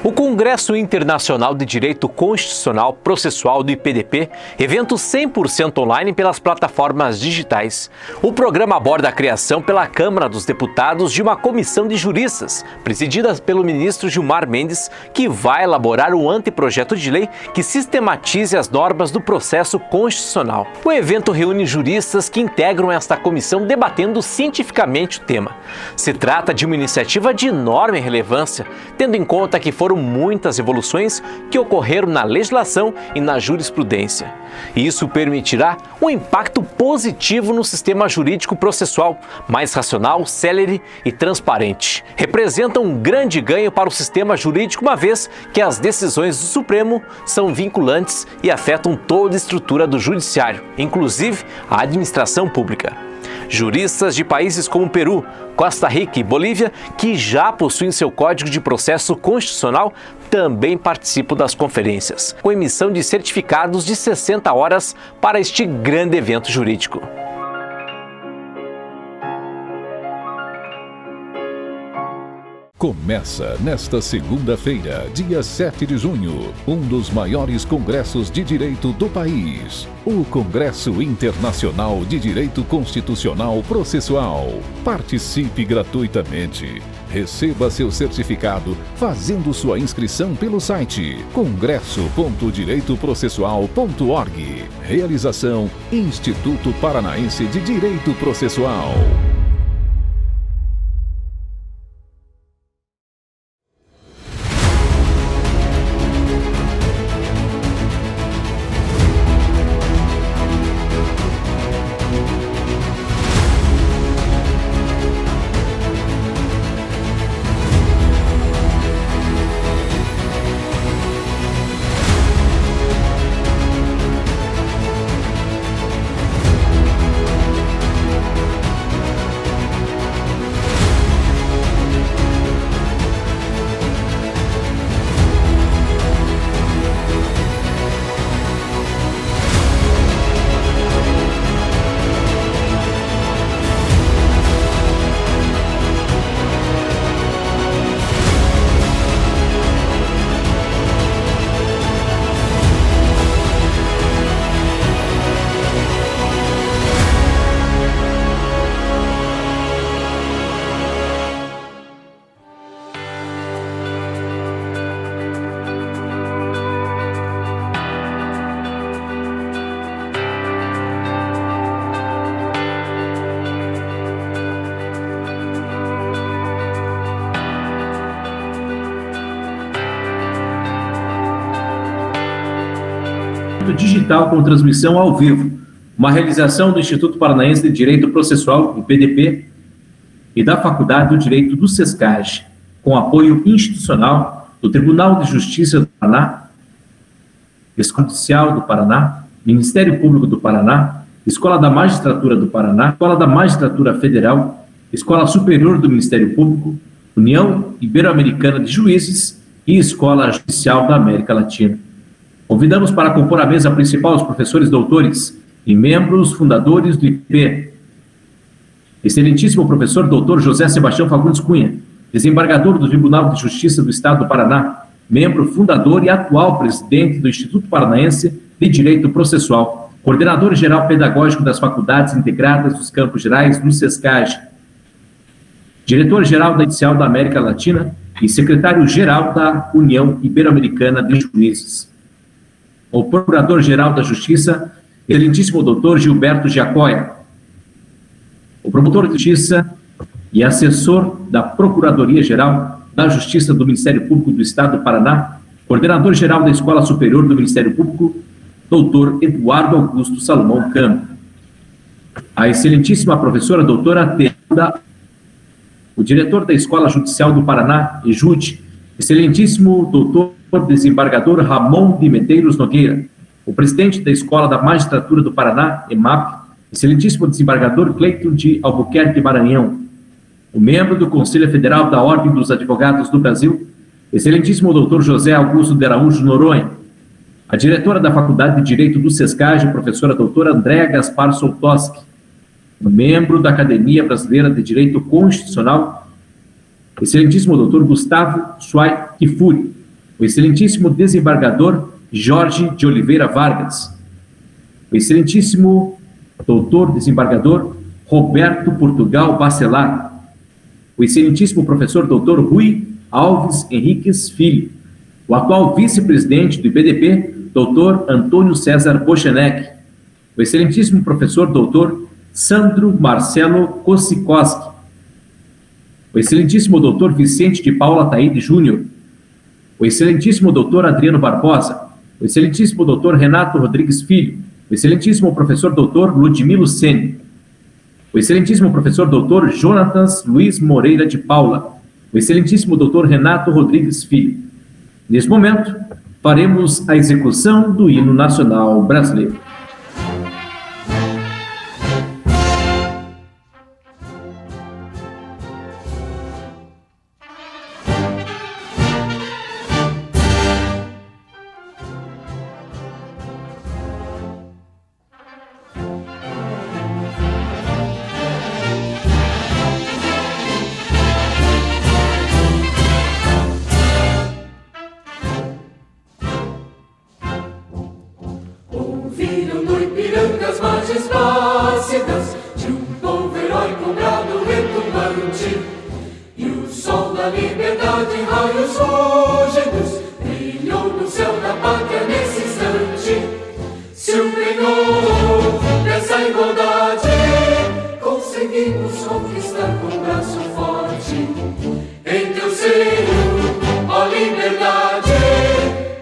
O Congresso Internacional de Direito Constitucional Processual do IPDP, evento 100% online pelas plataformas digitais. O programa aborda a criação pela Câmara dos Deputados de uma comissão de juristas, presidida pelo ministro Gilmar Mendes, que vai elaborar um anteprojeto de lei que sistematize as normas do processo constitucional. O evento reúne juristas que integram esta comissão debatendo cientificamente o tema. Se trata de uma iniciativa de enorme relevância, tendo em conta que foram muitas evoluções que ocorreram na legislação e na jurisprudência. Isso permitirá um impacto positivo no sistema jurídico processual, mais racional, célere e transparente. Representa um grande ganho para o sistema jurídico, uma vez que as decisões do Supremo são vinculantes e afetam toda a estrutura do judiciário, inclusive a administração pública. Juristas de países como Peru, Costa Rica e Bolívia, que já possuem seu Código de Processo Constitucional, também participam das conferências, com emissão de certificados de 60 horas para este grande evento jurídico. Começa nesta segunda-feira, dia 7 de junho, um dos maiores congressos de direito do país, o Congresso Internacional de Direito Constitucional Processual. Participe gratuitamente. Receba seu certificado fazendo sua inscrição pelo site congresso.direitoprocessual.org. Realização Instituto Paranaense de Direito Processual. Digital com transmissão ao vivo, uma realização do Instituto Paranaense de Direito Processual, IPDP, e da Faculdade do Direito do SESCAG, com apoio institucional do Tribunal de Justiça do Paraná, Escola Judicial do Paraná, Ministério Público do Paraná, Escola da Magistratura do Paraná, Escola da Magistratura Federal, Escola Superior do Ministério Público, União Ibero-Americana de Juízes e Escola Judicial da América Latina. Convidamos para compor a mesa principal os professores doutores e membros fundadores do IP. Excelentíssimo professor doutor José Sebastião Fagundes Cunha, desembargador do Tribunal de Justiça do Estado do Paraná, membro fundador e atual presidente do Instituto Paranaense de Direito Processual, coordenador geral pedagógico das faculdades integradas dos Campos Gerais do SESCAG, diretor-geral da Judicial da América Latina e secretário-geral da União Ibero-Americana de Juízes. O Procurador-Geral da Justiça, excelentíssimo doutor Gilberto Giacoia, o promotor de Justiça e assessor da Procuradoria-Geral da Justiça do Ministério Público do Estado do Paraná, coordenador-geral da Escola Superior do Ministério Público, doutor Eduardo Augusto Salomão Campo, a excelentíssima professora doutora Teilda, o diretor da Escola Judicial do Paraná, EJUD, excelentíssimo doutor desembargador Ramon de Medeiros Nogueira, o presidente da Escola da Magistratura do Paraná, EMAP, excelentíssimo desembargador Cleiton de Albuquerque Maranhão, o membro do Conselho Federal da Ordem dos Advogados do Brasil, excelentíssimo doutor José Augusto de Araújo Noronha, a diretora da Faculdade de Direito do SESCAG, professora doutora Andréa Gaspar Soltoski, membro da Academia Brasileira de Direito Constitucional, excelentíssimo doutor Gustavo Suai Kifuri, o excelentíssimo desembargador Jorge de Oliveira Vargas, o excelentíssimo doutor desembargador Roberto Portugal Bacelar, o excelentíssimo professor doutor Rui Alves Henriques Filho, o atual vice-presidente do IPDP, doutor Antônio César Bochenek, o excelentíssimo professor doutor Sandro Marcelo Kosikoski, o excelentíssimo doutor Vicente de Paula Taide Júnior, o excelentíssimo doutor Adriano Barbosa, o excelentíssimo doutor Renato Rodrigues Filho, o excelentíssimo professor doutor Ludmilo Sene, o excelentíssimo professor doutor Jonatas Luiz Moreira de Paula, o excelentíssimo doutor Renato Rodrigues Filho. Neste momento, faremos a execução do hino nacional brasileiro. Filho do Ipiranga, as margens plácidas de um povo heróico, brado retumbante, e o sol da liberdade em raios fúlgidos brilhou no céu da pátria nesse instante. Se empenhou nessa igualdade, conseguimos conquistar com o braço forte. Em teu seio, ó liberdade,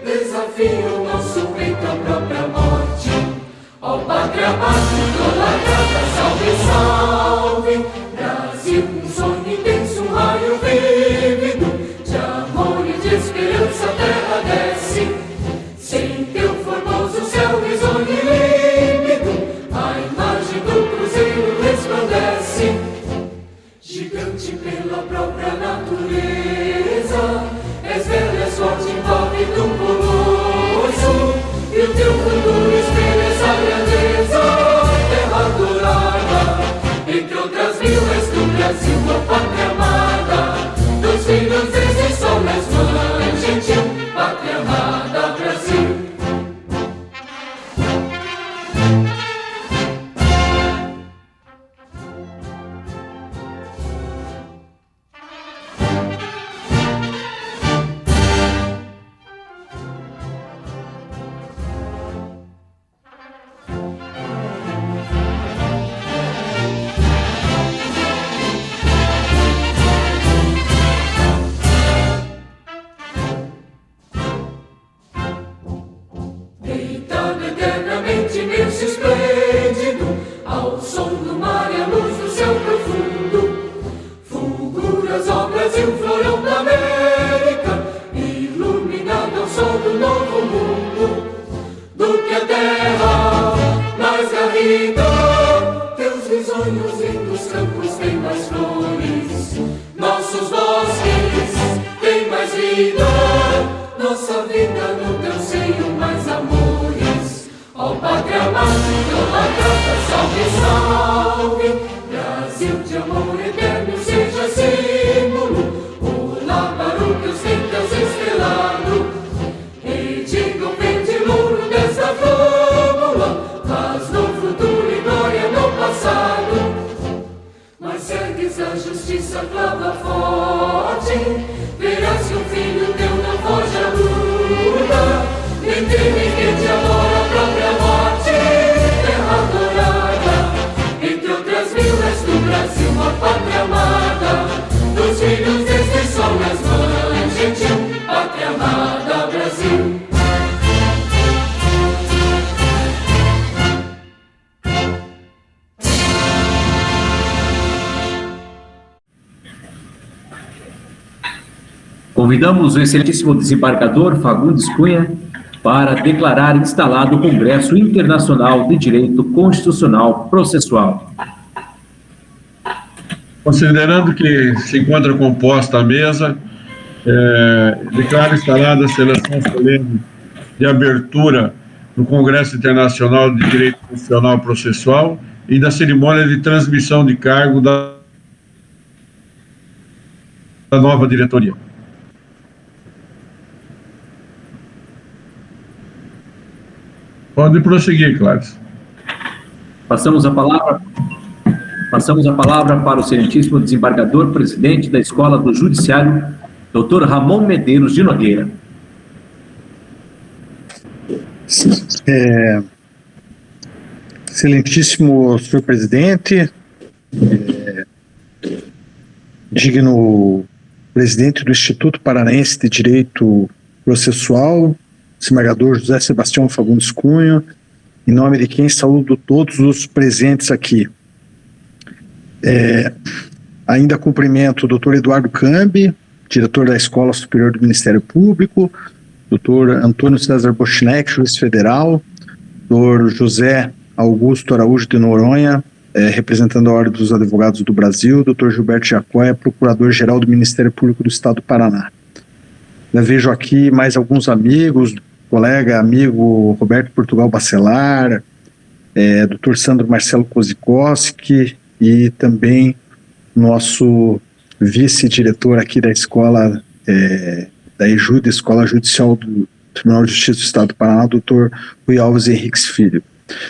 desafio o nosso peito à própria morte. Ó pátria amada, idolatrada, salve, salve, Brasil, um sonho intenso, um raio vívido, de amor e de esperança a terra desce. Sem teu formoso céu risonho e límpido, a imagem do cruzeiro resplandece. Gigante pela própria natureza, és velho, és forte, envolve do colosso, e o teu futuro espelha essa grandeza, terra adorada, entre outras mil és do Brasil, ó pátria amada, dos filhos desse sol és mãe gentil, pátria amada, Brasil. Deitado eternamente, imenso e esplêndido, ao som do mar e à luz do céu profundo, fulguras, ó Brasil, florão da América, iluminado ao sol do novo mundo. Do que a terra mais garrida, teus risonhos lindos campos têm mais flores, nossos bosques têm mais vida, nossa vida no teu seio mais amores. Ó pátria amada, idolatrada, salve, salve, Brasil de amor eterno seja símbolo, olá para o teus templos estrelado, e digam verde louro desta fórmula, paz no futuro e glória no passado. Mas segues a justiça, clava forte, verás que um filho teu não foge à luta, nem teme que te adora a própria morte, terra adorada, entre outras mil és do Brasil, ó pátria amada, dos filhos deste sol és mãe gentil, pátria amada, Brasil. Convidamos o excelentíssimo desembargador Fagundes Cunha para declarar instalado o Congresso Internacional de Direito Constitucional Processual. Considerando que se encontra composta a mesa, declaro instalada a seleção solene de abertura do Congresso Internacional de Direito Constitucional Processual e da cerimônia de transmissão de cargo da nova diretoria. Pode prosseguir, Clarice. Passamos a palavra para o excelentíssimo desembargador presidente da Escola do Judiciário, Dr. Ramon Medeiros de Nogueira. Excelentíssimo senhor presidente, digno presidente do Instituto Paranaense de Direito Processual, desembargador José Sebastião Fagundes Cunha, em nome de quem saúdo todos os presentes aqui. Ainda cumprimento o doutor Eduardo Cambi, diretor da Escola Superior do Ministério Público, doutor Antônio César Boschneck, juiz federal, doutor José Augusto Araújo de Noronha, representando a Ordem dos Advogados do Brasil, doutor Gilberto Jacóia, procurador-geral do Ministério Público do Estado do Paraná. Eu vejo aqui mais alguns amigos, amigo Roberto Portugal Bacelar, doutor Sandro Marcelo Kozikowski e também nosso vice-diretor aqui da escola, da EJUD, Escola Judicial do Tribunal de Justiça do Estado do Paraná, doutor Rui Alves Henriques Filho.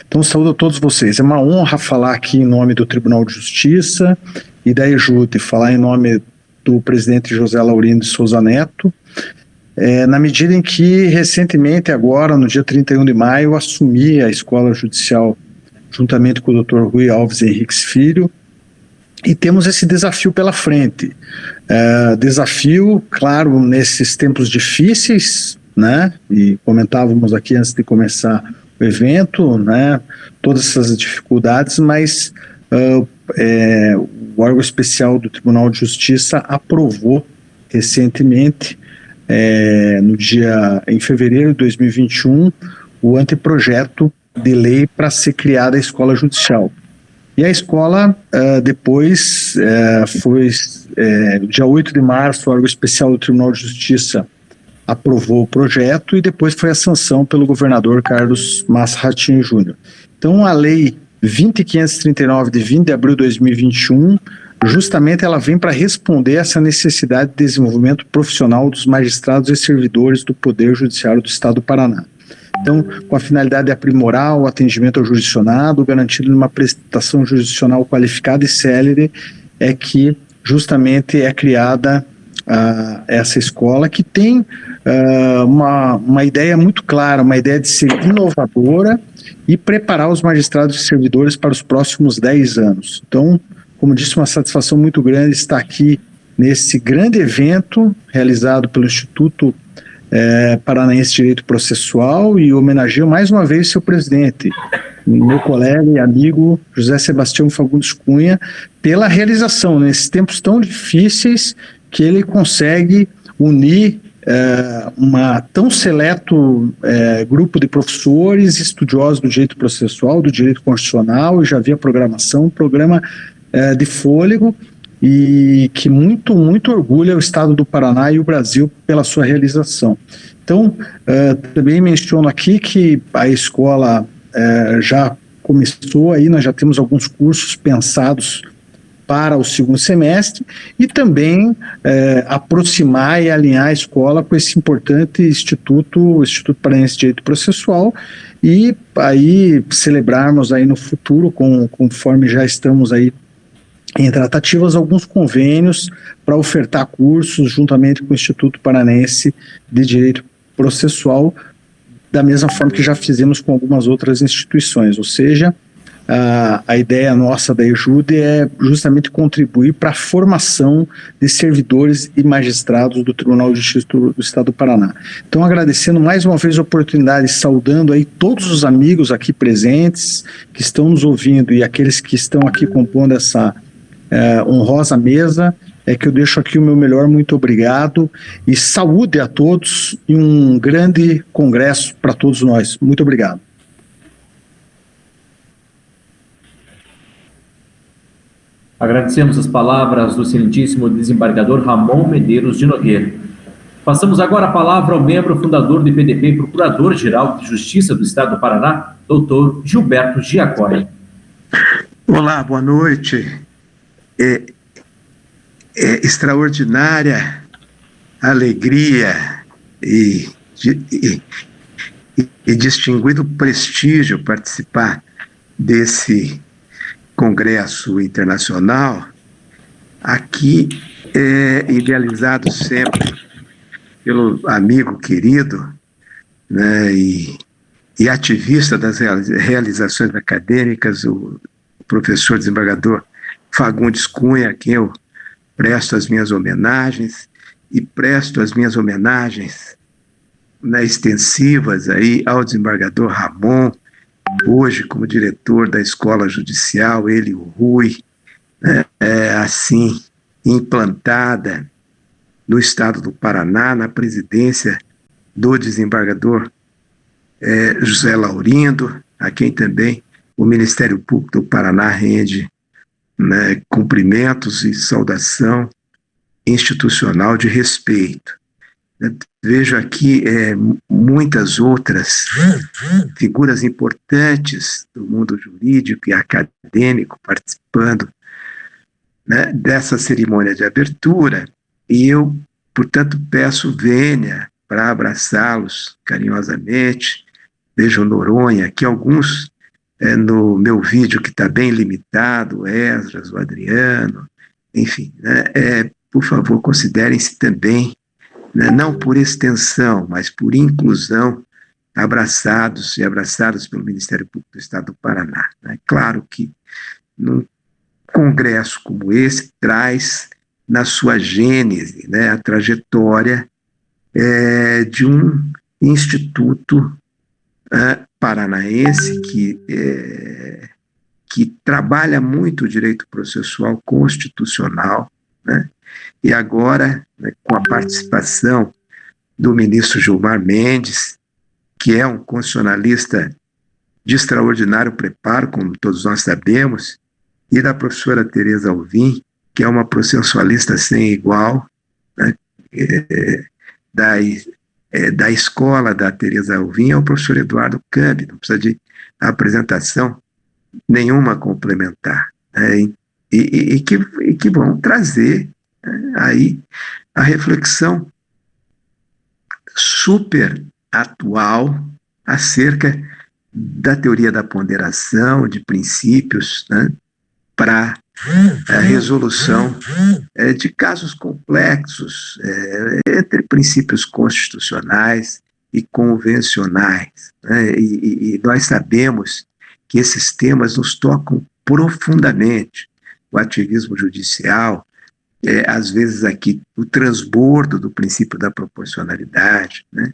Então, saúdo a todos vocês. É uma honra falar aqui em nome do Tribunal de Justiça e da EJUD, falar em nome do presidente José Laurindo de Souza Neto, na medida em que, recentemente, agora, no dia 31 de maio, assumi a Escola Judicial juntamente com o doutor Rui Alves Henriques Filho, e temos esse desafio pela frente. Desafio, claro, nesses tempos difíceis, né? E comentávamos aqui antes de começar o evento, né? Todas essas dificuldades, mas o órgão especial do Tribunal de Justiça aprovou recentemente, em fevereiro de 2021, o anteprojeto de lei para ser criada a Escola Judicial. E a escola, depois, dia 8 de março, o órgão especial do Tribunal de Justiça aprovou o projeto e depois foi a sanção pelo governador Carlos Massa Ratinho Júnior. Então, a lei 20.539, de 20 de abril de 2021, justamente ela vem para responder a essa necessidade de desenvolvimento profissional dos magistrados e servidores do Poder Judiciário do Estado do Paraná. Então, com a finalidade de aprimorar o atendimento ao jurisdicionado, garantindo uma prestação jurisdicional qualificada e célere, é que justamente é criada essa escola, que tem uma ideia muito clara, uma ideia de ser inovadora e preparar os magistrados e servidores para os próximos 10 anos. Então, como disse, uma satisfação muito grande estar aqui nesse grande evento realizado pelo Instituto Paranaense de Direito Processual, e homenageio mais uma vez seu presidente, meu colega e amigo José Sebastião Fagundes Cunha, pela realização nesses tempos tão difíceis, que ele consegue unir tão seleto grupo de professores estudiosos do direito processual, do direito constitucional, e já havia programação, um programa de fôlego, e que muito, muito orgulha o Estado do Paraná e o Brasil pela sua realização. Então, também menciono aqui que a escola já começou aí, nós já temos alguns cursos pensados para o segundo semestre, e também aproximar e alinhar a escola com esse importante Instituto Paranaense de Direito Processual, e aí celebrarmos aí no futuro, conforme já estamos aí em tratativas, alguns convênios para ofertar cursos juntamente com o Instituto Paranaense de Direito Processual, da mesma forma que já fizemos com algumas outras instituições. Ou seja, a ideia nossa da EJUD é justamente contribuir para a formação de servidores e magistrados do Tribunal de Justiça do Estado do Paraná. Então, agradecendo mais uma vez a oportunidade, saudando aí todos os amigos aqui presentes, que estão nos ouvindo, e aqueles que estão aqui compondo essa honrosa mesa, que eu deixo aqui o meu melhor muito obrigado, e saúde a todos e um grande congresso para todos nós. Muito obrigado. Agradecemos as palavras do excelentíssimo desembargador Ramon Medeiros de Nogueira. Passamos agora a palavra ao membro fundador do IPDP e procurador-geral de Justiça do Estado do Paraná, doutor Gilberto Giacóia. Olá, boa noite. Extraordinária alegria e e distinguido prestígio participar desse congresso internacional, aqui idealizado sempre pelo amigo querido, né, e ativista das realizações acadêmicas, o professor desembargador Fagundes Cunha, a quem eu presto as minhas homenagens, e presto as minhas homenagens, né, extensivas aí ao desembargador Ramon, hoje como diretor da Escola Judicial, ele e o Rui, né, assim, implantada no estado do Paraná, na presidência do desembargador José Laurindo, a quem também o Ministério Público do Paraná rende, né, cumprimentos e saudação institucional de respeito. Vejo aqui muitas outras figuras importantes do mundo jurídico e acadêmico participando, né, dessa cerimônia de abertura, e eu, portanto, peço vênia para abraçá-los carinhosamente. Vejo Noronha, aqui alguns no meu vídeo que está bem limitado, o Esdras, o Adriano, enfim, né, por favor, considerem-se também, né, não por extensão, mas por inclusão, abraçados e abraçadas pelo Ministério Público do Estado do Paraná. Né? Claro que num congresso como esse traz na sua gênese, né, a trajetória de um instituto paranaense que trabalha muito o direito processual constitucional, né? E agora, né, com a participação do ministro Gilmar Mendes, que é um constitucionalista de extraordinário preparo, como todos nós sabemos, e da professora Tereza Alvim, que é uma processualista sem igual, né, da escola da Tereza Alvim, é o professor Eduardo Cambi, não precisa de apresentação nenhuma complementar, né, e que vão trazer, né, aí a reflexão super atual acerca da teoria da ponderação, de princípios, né, para a resolução de casos complexos entre princípios constitucionais e convencionais, né, e nós sabemos que esses temas nos tocam profundamente. O ativismo judicial, às vezes aqui o transbordo do princípio da proporcionalidade, né?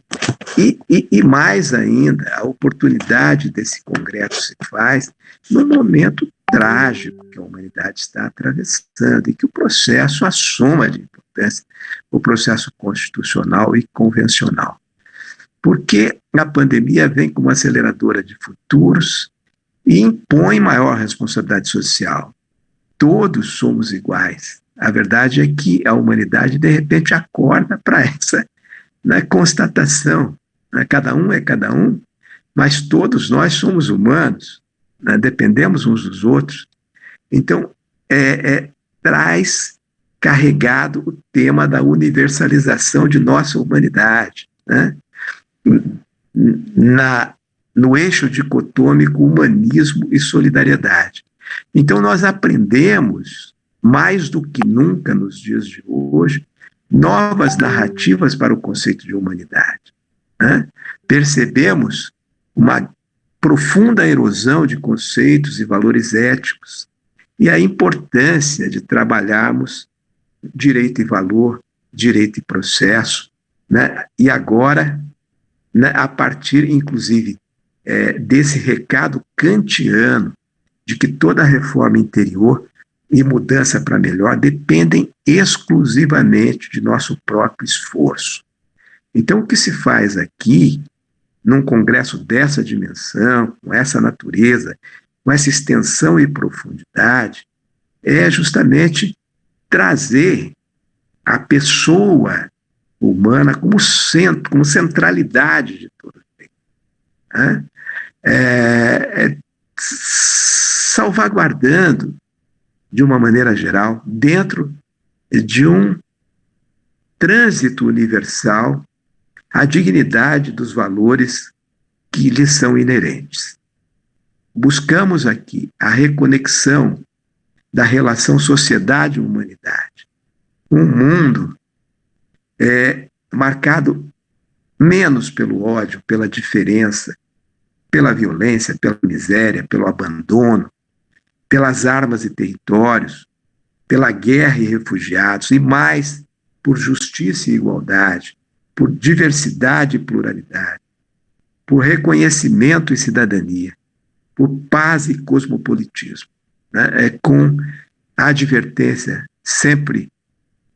E mais ainda, a oportunidade desse congresso se faz no momento trágico que a humanidade está atravessando e que o processo assuma de importância, o processo constitucional e convencional. Porque a pandemia vem como aceleradora de futuros e impõe maior responsabilidade social. Todos somos iguais. A verdade é que a humanidade, de repente, acorda para essa, né, constatação. Né? Cada um é cada um, mas todos nós somos humanos, né? Dependemos uns dos outros. Então, traz carregado o tema da universalização de nossa humanidade, né? No eixo dicotômico humanismo e solidariedade. Então, nós aprendemos, mais do que nunca nos dias de hoje, novas narrativas para o conceito de humanidade, né? Percebemos uma profunda erosão de conceitos e valores éticos e a importância de trabalharmos direito e valor, direito e processo, né? E agora, né, a partir, inclusive, desse recado kantiano de que toda reforma interior e mudança para melhor dependem exclusivamente de nosso próprio esforço. Então, o que se faz aqui, num congresso dessa dimensão, com essa natureza, com essa extensão e profundidade, é justamente trazer a pessoa humana como centro, como centralidade de tudo. Né? Salvaguardando, de uma maneira geral, dentro de um trânsito universal, a dignidade dos valores que lhes são inerentes. Buscamos aqui a reconexão da relação sociedade e humanidade. Um mundo marcado menos pelo ódio, pela diferença, pela violência, pela miséria, pelo abandono, pelas armas e territórios, pela guerra e refugiados, e mais por justiça e igualdade, por diversidade e pluralidade, por reconhecimento e cidadania, por paz e cosmopolitismo, né? Com a advertência sempre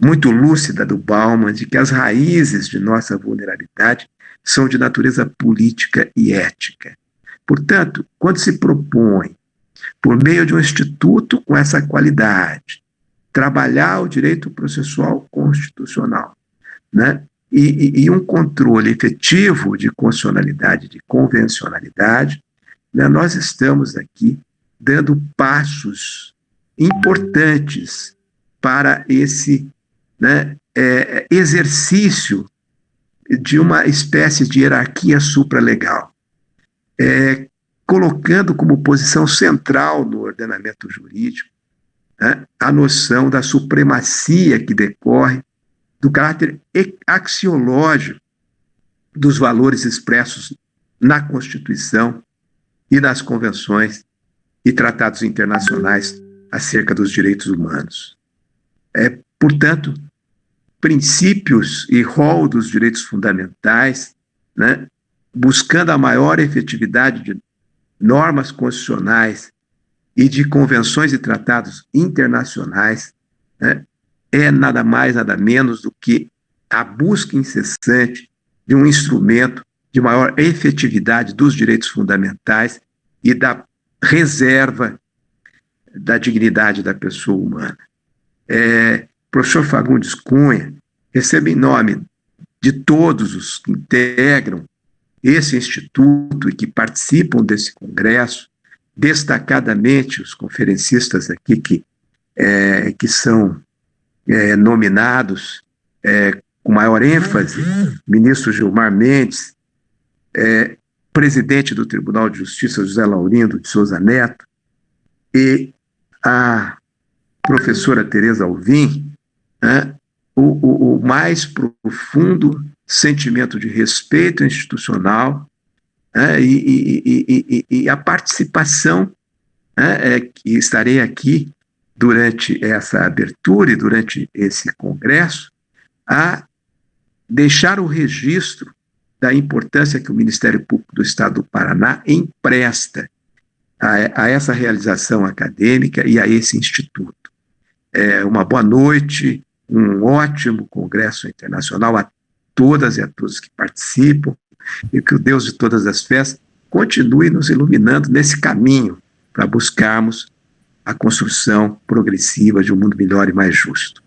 muito lúcida do Bauman de que as raízes de nossa vulnerabilidade são de natureza política e ética. Portanto, quando se propõe, por meio de um instituto com essa qualidade, trabalhar o direito processual constitucional, né? E um controle efetivo de constitucionalidade, de convencionalidade, né? Nós estamos aqui dando passos importantes para esse, né, exercício de uma espécie de hierarquia supralegal, colocando como posição central no ordenamento jurídico, né, a noção da supremacia que decorre do caráter axiológico dos valores expressos na Constituição e nas convenções e tratados internacionais acerca dos direitos humanos. Portanto, princípios e rol dos direitos fundamentais, né, buscando a maior efetividade de normas constitucionais e de convenções e tratados internacionais, né, é nada mais, nada menos do que a busca incessante de um instrumento de maior efetividade dos direitos fundamentais e da reserva da dignidade da pessoa humana. Professor Fagundes Cunha, recebo em nome de todos os que integram esse instituto e que participam desse congresso, destacadamente os conferencistas aqui que são nominados com maior ênfase, ministro Gilmar Mendes, presidente do Tribunal de Justiça José Laurindo de Souza Neto, e a professora Tereza Alvim, né, o mais profundo sentimento de respeito institucional, né, e a participação, né, que estarei aqui durante essa abertura e durante esse congresso, a deixar o registro da importância que o Ministério Público do Estado do Paraná empresta a essa realização acadêmica e a esse instituto. Uma boa noite, um ótimo congresso internacional a todas e a todos que participam, e que o Deus de todas as festas continue nos iluminando nesse caminho para buscarmos a construção progressiva de um mundo melhor e mais justo,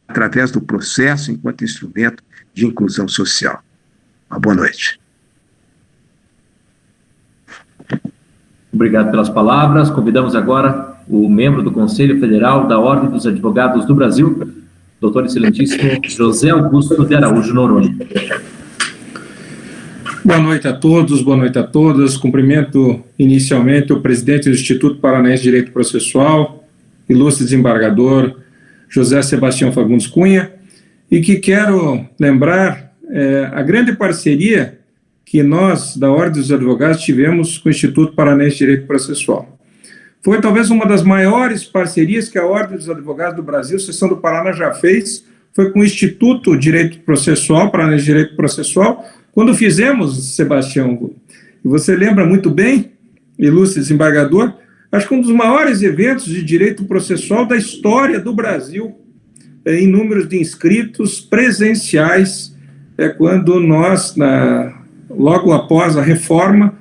através do processo enquanto instrumento de inclusão social. Uma boa noite. Obrigado pelas palavras. Convidamos agora o membro do Conselho Federal da Ordem dos Advogados do Brasil, doutor excelentíssimo José Augusto de Araújo Noronha. Boa noite a todos, boa noite a todas. Cumprimento inicialmente o presidente do Instituto Paranaense de Direito Processual, ilustre desembargador José Sebastião Fagundes Cunha, e que quero lembrar a grande parceria que nós, da Ordem dos Advogados, tivemos com o Instituto Paranaense de Direito Processual. Foi talvez uma das maiores parcerias que a Ordem dos Advogados do Brasil, Seção do Paraná, já fez, foi com o Instituto Direito Processual, Paranaense de Direito Processual, quando fizemos, Sebastião, e você lembra muito bem, ilustre desembargador, acho que um dos maiores eventos de direito processual da história do Brasil, em números de inscritos presenciais, quando nós, logo após a reforma,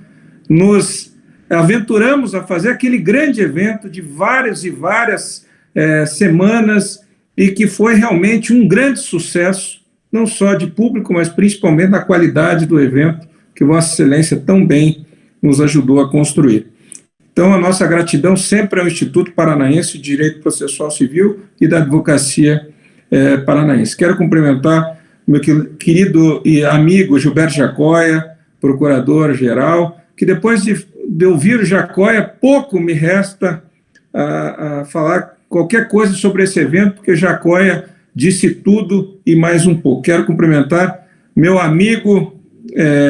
nos aventuramos a fazer aquele grande evento de várias e várias semanas, e que foi realmente um grande sucesso, não só de público, mas principalmente da qualidade do evento, que Vossa Excelência tão bem nos ajudou a construir. Então, a nossa gratidão sempre ao Instituto Paranaense de Direito Processual Civil e da Advocacia Paranaense. Quero cumprimentar meu querido e amigo Gilberto Jacóia, procurador-geral, que depois de ouvir o Jacóia, pouco me resta a falar qualquer coisa sobre esse evento, porque Jacóia disse tudo e mais um pouco. Quero cumprimentar meu amigo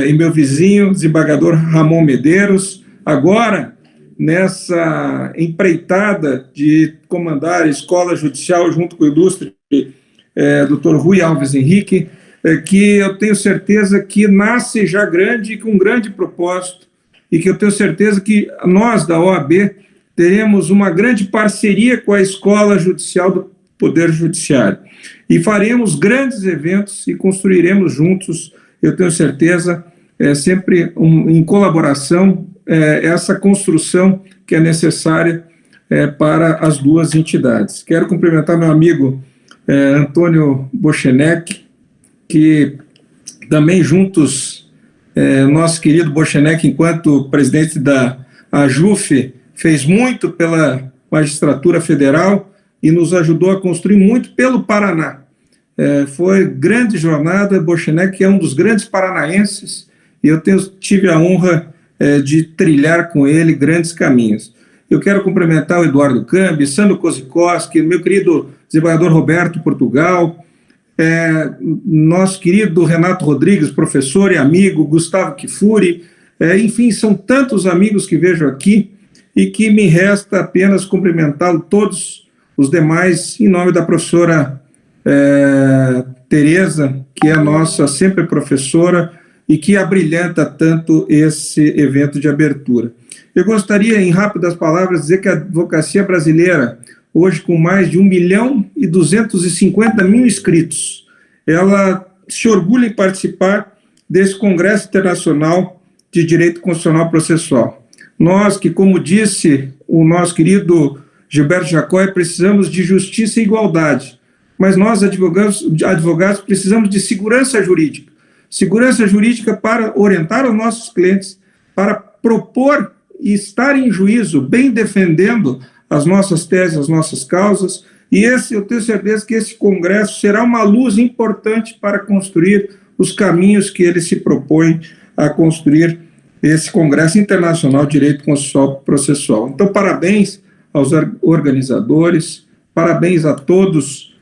e meu vizinho, desembargador Ramon Medeiros, agora nessa empreitada de comandar a escola judicial junto com o ilustre Dr. Rui Alves Henrique, que eu tenho certeza que nasce já grande e com um grande propósito, e que eu tenho certeza que nós da OAB teremos uma grande parceria com a Escola Judicial do Poder Judiciário. E faremos grandes eventos e construiremos juntos, eu tenho certeza, sempre em colaboração, essa construção que é necessária para as duas entidades. Quero cumprimentar meu amigo Antônio Bochenek, que também juntos, nosso querido Bochenek, enquanto presidente da AJUF, fez muito pela magistratura federal e nos ajudou a construir muito pelo Paraná. Foi grande jornada. Bochenek é um dos grandes paranaenses e eu tive a honra de trilhar com ele grandes caminhos. Eu quero cumprimentar o Eduardo Cambi, Sandro Kozikowski, meu querido desembargador Roberto Portugal, nosso querido Renato Rodrigues, professor e amigo, Gustavo Kifuri, enfim, são tantos amigos que vejo aqui e que me resta apenas cumprimentá-los todos os demais em nome da professora Tereza, que é a nossa sempre professora e que abrilhanta tanto esse evento de abertura. Eu gostaria, em rápidas palavras, dizer que a advocacia brasileira, hoje com mais de 1.250.000 inscritos, ela se orgulha em participar desse Congresso Internacional de Direito Constitucional Processual. Nós que, como disse o nosso querido Gilberto Jacóia, precisamos de justiça e igualdade, mas nós, advogados, precisamos de segurança jurídica para orientar os nossos clientes, para propor e estar em juízo, bem defendendo as nossas teses, as nossas causas, e eu tenho certeza que esse congresso será uma luz importante para construir os caminhos que ele se propõe a construir, esse Congresso Internacional de Direito Constitucional Processual. Então, parabéns aos organizadores, parabéns a todos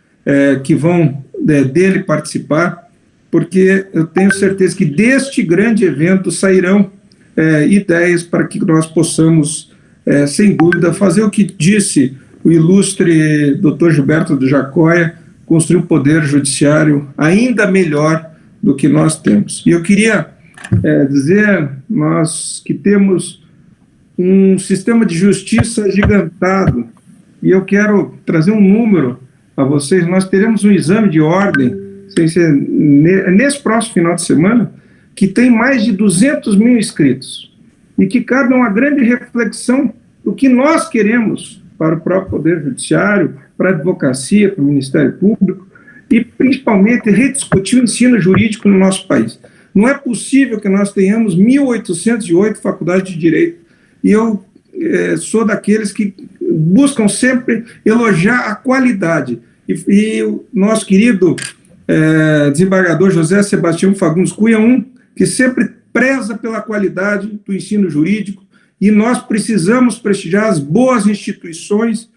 que vão dele participar, porque eu tenho certeza que deste grande evento sairão ideias para que nós possamos, sem dúvida, fazer o que disse o ilustre Dr. Gilberto de Jacóia, construir um poder judiciário ainda melhor do que nós temos. E eu queria dizer, nós que temos um sistema de justiça gigantado, e eu quero trazer um número a vocês. Nós teremos um exame de ordem, nesse próximo final de semana, que tem mais de 200.000 inscritos, e que cabe uma grande reflexão do que nós queremos para o próprio Poder Judiciário, para a advocacia, para o Ministério Público, e principalmente rediscutir o ensino jurídico no nosso país. Não é possível que nós tenhamos 1.808 faculdades de Direito, e eu sou daqueles que buscam sempre elogiar a qualidade, e o nosso querido desembargador José Sebastião Fagundes Cunha, que sempre preza pela qualidade do ensino jurídico, e nós precisamos prestigiar as boas instituições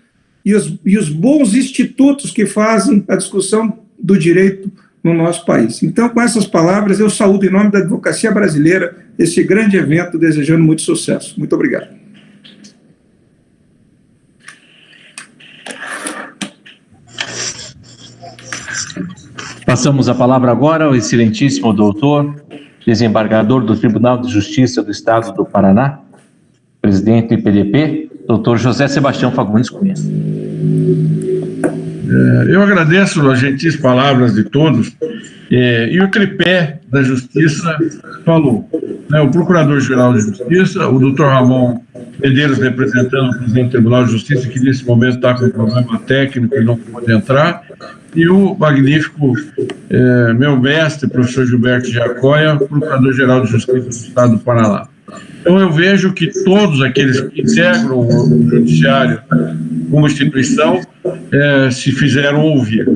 e os bons institutos que fazem a discussão do direito no nosso país. Então, com essas palavras, eu saúdo em nome da advocacia brasileira esse grande evento, desejando muito sucesso. Muito obrigado. Passamos a palavra agora ao excelentíssimo doutor, desembargador do Tribunal de Justiça do Estado do Paraná, presidente do IPDP, doutor José Sebastião Fagundes Cunha. Eu agradeço as gentis palavras de todos, e o tripé da Justiça falou, né, o Procurador-Geral de Justiça, o doutor Ramon Medeiros, representando o presidente do Tribunal de Justiça, que nesse momento está com problema técnico e não pode entrar, e o magnífico meu mestre, professor Gilberto Jacóia, Procurador-Geral de Justiça do Estado do Paraná. Então eu vejo que todos aqueles que integram o Judiciário como instituição se fizeram ouvir.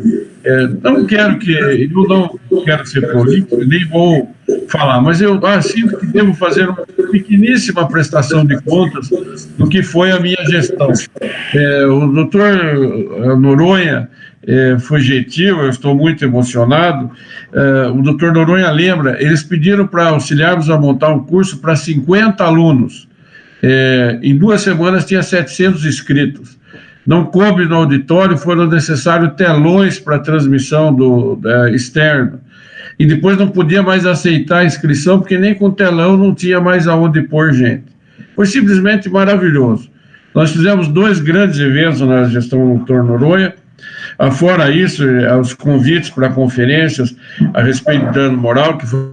Eu não quero ser prolixo, nem vou falar, mas eu sinto que devo fazer uma pequeníssima prestação de contas do que foi a minha gestão. O doutor Noronha foi gentil, eu estou muito emocionado. O doutor Noronha lembra, eles pediram para auxiliarmos a montar um curso para 50 alunos. Em 2 semanas tinha 700 inscritos. Não coube no auditório, foram necessários telões para transmissão externa. E depois não podia mais aceitar a inscrição, porque nem com telão não tinha mais aonde pôr gente. Foi simplesmente maravilhoso. Nós fizemos 2 grandes eventos na gestão do Dr. Noronha. Fora isso, os convites para conferências a respeito do dano moral, que foi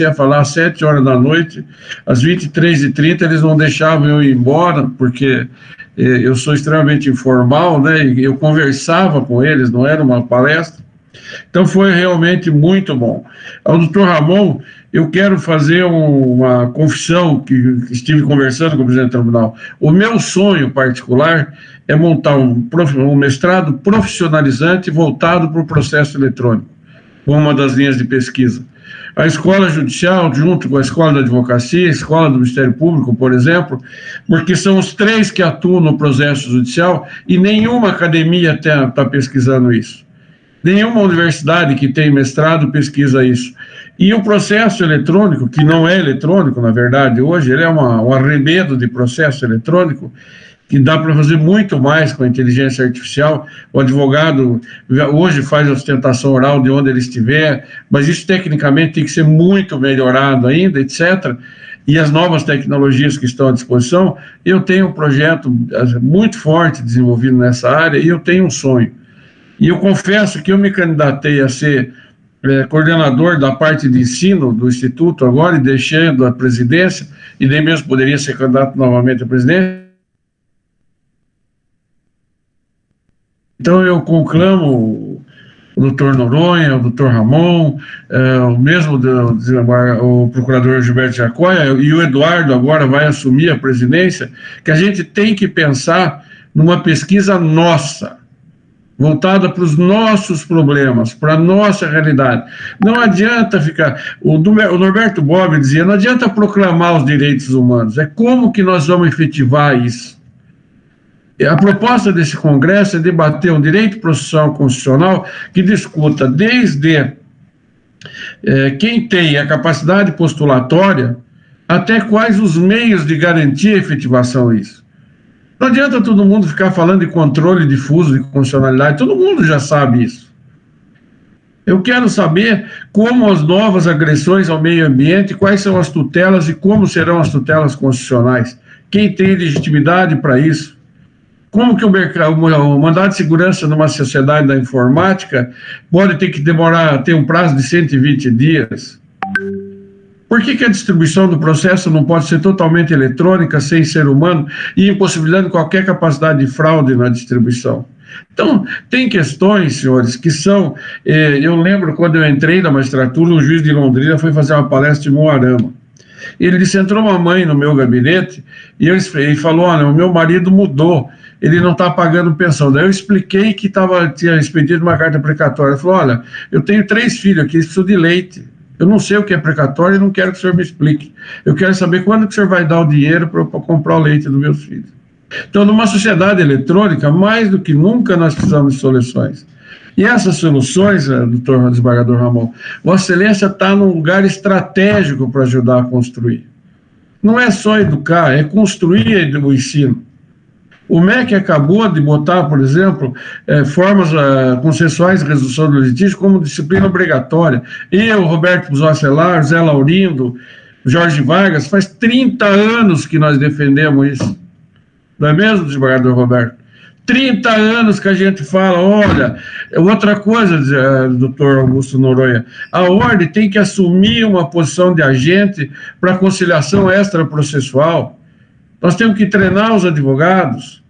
a falar às 7 horas da noite, às 23h30 eles não deixavam eu ir embora, porque eu sou extremamente informal, né? E eu conversava com eles, não era uma palestra. Então foi realmente muito bom. Ao doutor Ramon, eu quero fazer uma confissão que estive conversando com o presidente do tribunal. O meu sonho particular é montar um mestrado profissionalizante voltado para o processo eletrônico, uma das linhas de pesquisa. A escola judicial, junto com a escola da advocacia, a escola do Ministério Público, por exemplo, porque são os 3 que atuam no processo judicial e nenhuma academia está pesquisando isso. Nenhuma universidade que tem mestrado pesquisa isso. E o processo eletrônico, que não é eletrônico, na verdade, hoje, ele é um arremedo de processo eletrônico, que dá para fazer muito mais com a inteligência artificial. O advogado hoje faz a ostentação oral de onde ele estiver, mas isso tecnicamente tem que ser muito melhorado ainda, etc. E as novas tecnologias que estão à disposição, eu tenho um projeto muito forte desenvolvido nessa área e eu tenho um sonho. E eu confesso que eu me candidatei a ser coordenador da parte de ensino do Instituto agora, e deixando a presidência, e nem mesmo poderia ser candidato novamente à presidência. Então eu conclamo o doutor Noronha, o doutor Ramon, o mesmo o procurador Gilberto Jacóia, e o Eduardo agora vai assumir a presidência, que a gente tem que pensar numa pesquisa nossa, voltada para os nossos problemas, para a nossa realidade. Não adianta ficar... O Norberto Bobbio dizia, não adianta proclamar os direitos humanos, é como que nós vamos efetivar isso. A proposta desse Congresso é debater um direito processual constitucional que discuta desde quem tem a capacidade postulatória até quais os meios de garantir a efetivação disso. Não adianta todo mundo ficar falando de controle difuso de constitucionalidade, todo mundo já sabe isso. Eu quero saber como as novas agressões ao meio ambiente, quais são as tutelas e como serão as tutelas constitucionais. Quem tem legitimidade para isso? Como que o mandado de segurança numa sociedade da informática pode ter que ter um prazo de 120 dias? Por que a distribuição do processo não pode ser totalmente eletrônica, sem ser humano, e impossibilitando qualquer capacidade de fraude na distribuição? Então, tem questões, senhores, que são... eu lembro quando eu entrei na magistratura, um juiz de Londrina foi fazer uma palestra em Moarama. Ele disse, entrou uma mãe no meu gabinete e ele falou, olha, o meu marido mudou, ele não está pagando pensão. Daí eu expliquei que tinha expedido uma carta precatória. Ele falou, olha, eu tenho 3 filhos aqui, preciso de leite. Eu não sei o que é precatório e não quero que o senhor me explique. Eu quero saber quando que o senhor vai dar o dinheiro para comprar o leite dos meus filhos. Então, numa sociedade eletrônica, mais do que nunca nós precisamos de soluções. E essas soluções, doutor desembargador Ramon, Vossa Excelência está num lugar estratégico para ajudar a construir. Não é só educar, é construir o ensino. O MEC acabou de botar, por exemplo, formas consensuais de resolução do litígio como disciplina obrigatória. Eu, Roberto Buzocelar, Zé Laurindo, Jorge Vargas, faz 30 anos que nós defendemos isso. Não é mesmo, desembargador Roberto? 30 anos que a gente fala, olha, outra coisa, doutor Augusto Noronha, a ordem tem que assumir uma posição de agente para conciliação extraprocessual. Nós temos que treinar os advogados,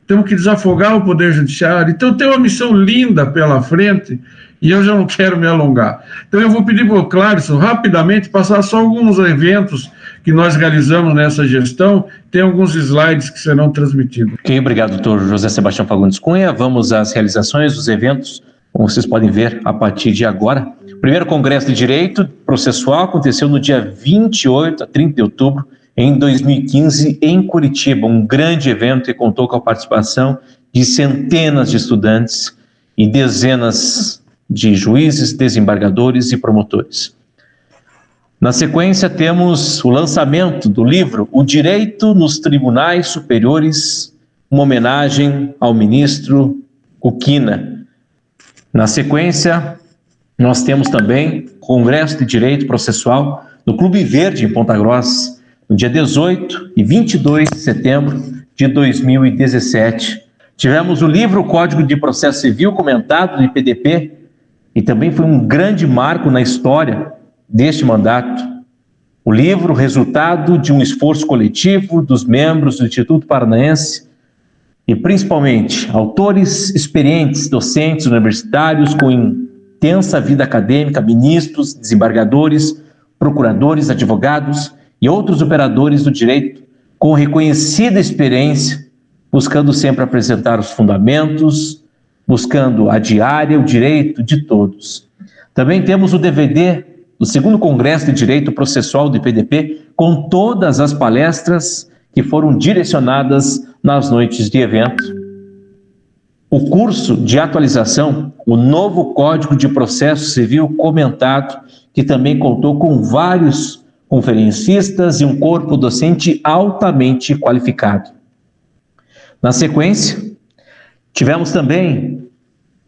temos que desafogar o Poder Judiciário. Então tem uma missão linda pela frente e eu já não quero me alongar. Então eu vou pedir para o Clarison rapidamente passar só alguns eventos que nós realizamos nessa gestão, tem alguns slides que serão transmitidos. Ok, obrigado, doutor José Sebastião Fagundes Cunha. Vamos às realizações dos eventos, como vocês podem ver a partir de agora. primeiro Congresso de Direito Processual aconteceu no dia 28 a 30 de outubro em 2015 em Curitiba, um grande evento que contou com a participação de centenas de estudantes e dezenas de juízes, desembargadores e promotores. Na sequência, temos o lançamento do livro O Direito nos Tribunais Superiores, uma homenagem ao ministro Uquina. Na sequência, nós temos também o Congresso de Direito Processual no Clube Verde, em Ponta Grossa, no dia 18 e 22 de setembro de 2017. Tivemos o livro Código de Processo Civil comentado do IPDP, e também foi um grande marco na história deste mandato. O livro, resultado de um esforço coletivo dos membros do Instituto Paranaense e, principalmente, autores experientes, docentes universitários com intensa vida acadêmica, ministros, desembargadores, procuradores, advogados e outros operadores do direito com reconhecida experiência, buscando sempre apresentar os fundamentos, buscando a diária, o direito de todos. Também temos o DVD do segundo Congresso de Direito Processual do IPDP, com todas as palestras que foram direcionadas nas noites de evento. O curso de atualização, o novo Código de Processo Civil comentado, que também contou com vários conferencistas e um corpo docente altamente qualificado. Na sequência, tivemos também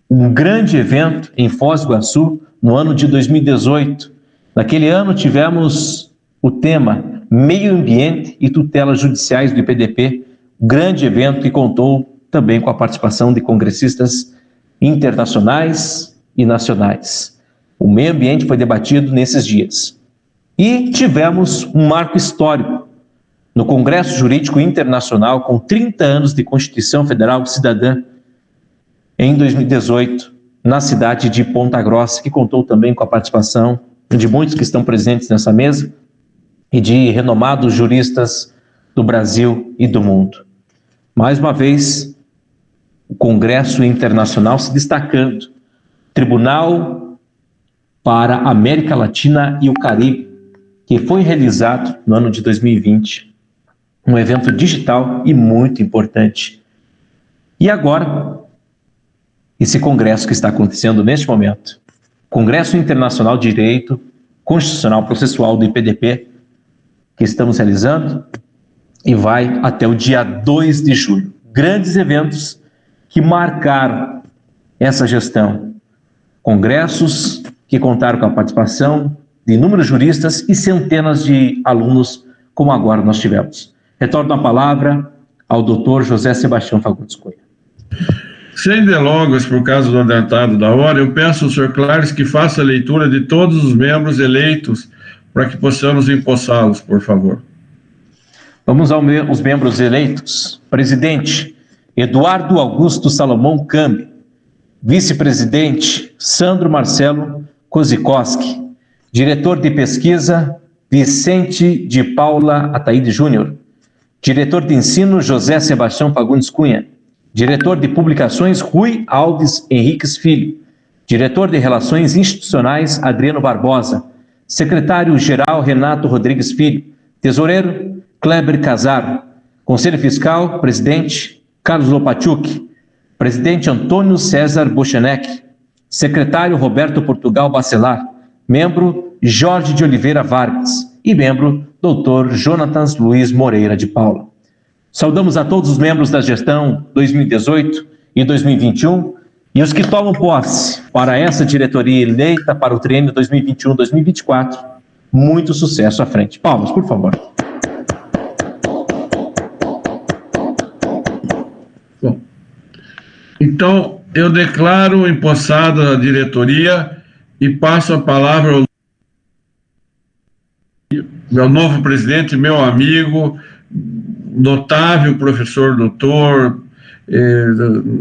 um grande evento em Foz do Iguaçu, no ano de 2018. Naquele ano tivemos o tema Meio Ambiente e Tutelas Judiciais do IPDP, um grande evento que contou também com a participação de congressistas internacionais e nacionais. O meio ambiente foi debatido nesses dias. E tivemos um marco histórico no Congresso Jurídico Internacional, com 30 anos de Constituição Federal Cidadã, em 2018, na cidade de Ponta Grossa, que contou também com a participação de muitos que estão presentes nessa mesa e de renomados juristas do Brasil e do mundo. Mais uma vez, o Congresso Internacional se destacando, Tribunal para a América Latina e o Caribe, que foi realizado no ano de 2020, um evento digital e muito importante. E agora, esse congresso que está acontecendo neste momento, Congresso Internacional de Direito Constitucional Processual do IPDP, que estamos realizando, e vai até o dia 2 de julho. Grandes eventos que marcaram essa gestão. Congressos que contaram com a participação de inúmeros juristas e centenas de alunos, como agora nós tivemos. Retorno a palavra ao doutor José Sebastião Fagundes Cunha. Sem delongas, por causa do adiantado da hora, eu peço ao senhor Clares que faça a leitura de todos os membros eleitos para que possamos empossá-los, por favor. Vamos aos membros eleitos. Presidente, Eduardo Augusto Salomão Cambi. Vice-presidente, Sandro Marcelo Kozikoski. Diretor de pesquisa, Vicente de Paula Ataíde Júnior. Diretor de ensino, José Sebastião Fagundes Cunha. Diretor de publicações, Rui Alves Henriques Filho. Diretor de Relações Institucionais, Adriano Barbosa. Secretário-geral, Renato Rodrigues Filho. Tesoureiro, Kleber Casaro. Conselho Fiscal, presidente, Carlos Lopatiuk. Presidente, Antônio César Bochenek. Secretário, Roberto Portugal Bacelar. Membro, Jorge de Oliveira Vargas. E membro, Dr. Jonatas Luiz Moreira de Paula. Saudamos a todos os membros da gestão 2018 e 2021 e os que tomam posse para essa diretoria eleita para o triênio 2021-2024. Muito sucesso à frente. Palmas, por favor. Bom, então, eu declaro empossada a diretoria e passo a palavra ao meu novo presidente, meu amigo, notável professor doutor,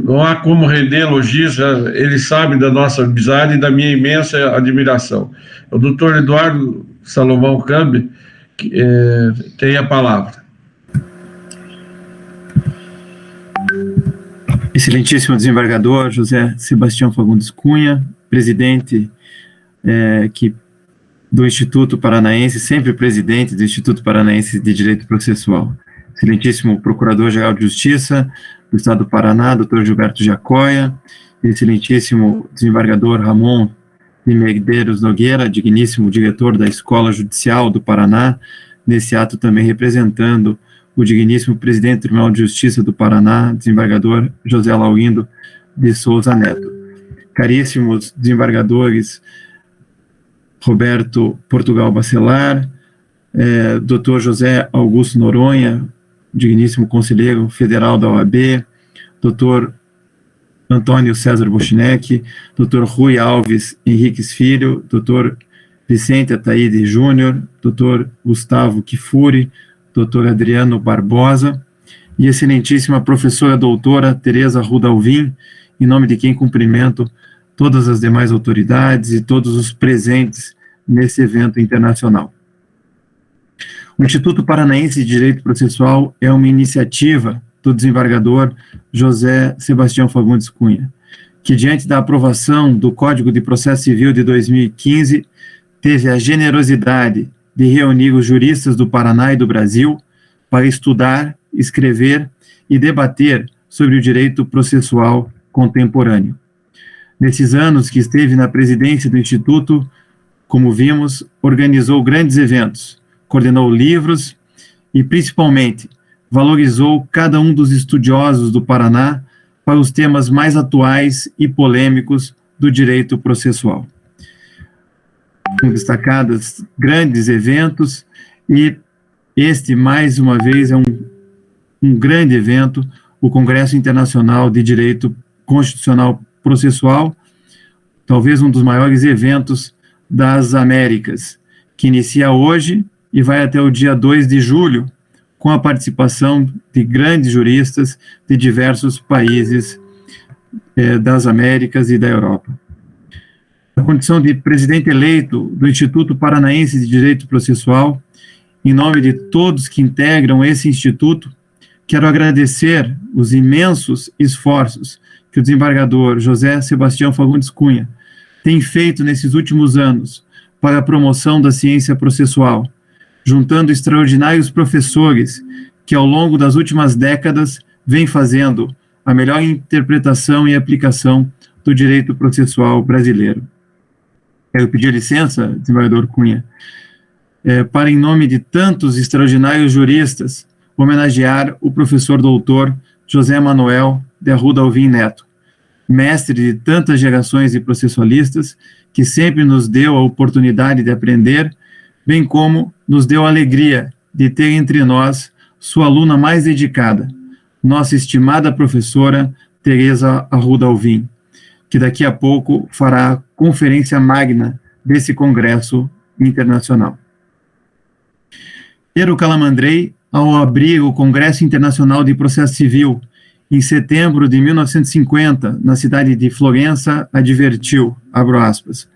não há como render elogios, ele sabe da nossa amizade e da minha imensa admiração. O doutor Eduardo Salomão Cambi tem a palavra. Excelentíssimo desembargador José Sebastião Fagundes Cunha, presidente do Instituto Paranaense, sempre presidente do Instituto Paranaense de Direito Processual. Excelentíssimo Procurador-Geral de Justiça do Estado do Paraná, Dr. Gilberto Giacoia, excelentíssimo desembargador Ramon de Medeiros Nogueira, digníssimo diretor da Escola Judicial do Paraná, nesse ato também representando o digníssimo presidente do Tribunal de Justiça do Paraná, desembargador José Laurindo de Souza Neto. Caríssimos desembargadores Roberto Portugal Bacelar, Dr. José Augusto Noronha, digníssimo conselheiro federal da OAB, Dr. Antônio César Bochinek, Dr. Rui Alves Henriques Filho, Dr. Vicente Ataíde Júnior, Dr. Gustavo Kifuri, Dr. Adriano Barbosa e excelentíssima professora doutora Tereza Rudalvin, em nome de quem cumprimento todas as demais autoridades e todos os presentes nesse evento internacional. O Instituto Paranaense de Direito Processual é uma iniciativa do desembargador José Sebastião Fagundes Cunha, que diante da aprovação do Código de Processo Civil de 2015, teve a generosidade de reunir os juristas do Paraná e do Brasil para estudar, escrever e debater sobre o direito processual contemporâneo. Nesses anos que esteve na presidência do Instituto, como vimos, organizou grandes eventos, coordenou livros e, principalmente, valorizou cada um dos estudiosos do Paraná para os temas mais atuais e polêmicos do direito processual. Com destacados grandes eventos, e este, mais uma vez, é um grande evento, o Congresso Internacional de Direito Constitucional Processual, talvez um dos maiores eventos das Américas, que inicia hoje e vai até o dia 2 de julho, com a participação de grandes juristas de diversos países das Américas e da Europa. Na condição de presidente eleito do Instituto Paranaense de Direito Processual, em nome de todos que integram esse instituto, quero agradecer os imensos esforços que o desembargador José Sebastião Fagundes Cunha tem feito nesses últimos anos para a promoção da ciência processual, juntando extraordinários professores que, ao longo das últimas décadas, vêm fazendo a melhor interpretação e aplicação do direito processual brasileiro. Quero pedir licença, desembargador Cunha, para, em nome de tantos extraordinários juristas, homenagear o professor doutor José Manuel de Arruda Alvim Neto, mestre de tantas gerações de processualistas, que sempre nos deu a oportunidade de aprender, bem como nos deu a alegria de ter entre nós sua aluna mais dedicada, nossa estimada professora Tereza Arruda Alvim, que daqui a pouco fará a conferência magna desse congresso internacional. Piero Calamandrei, ao abrir o Congresso Internacional de Processo Civil, em setembro de 1950, na cidade de Florença, advertiu, abro aspas,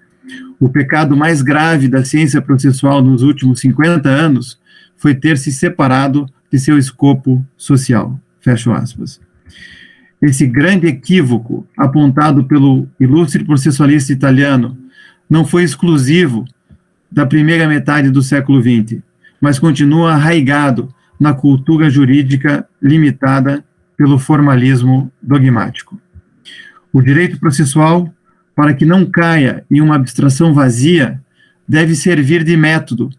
o pecado mais grave da ciência processual nos últimos 50 anos foi ter se separado de seu escopo social, fecho aspas. Esse grande equívoco apontado pelo ilustre processualista italiano não foi exclusivo da primeira metade do século XX, mas continua arraigado na cultura jurídica limitada pelo formalismo dogmático. O direito processual, para que não caia em uma abstração vazia, deve servir de método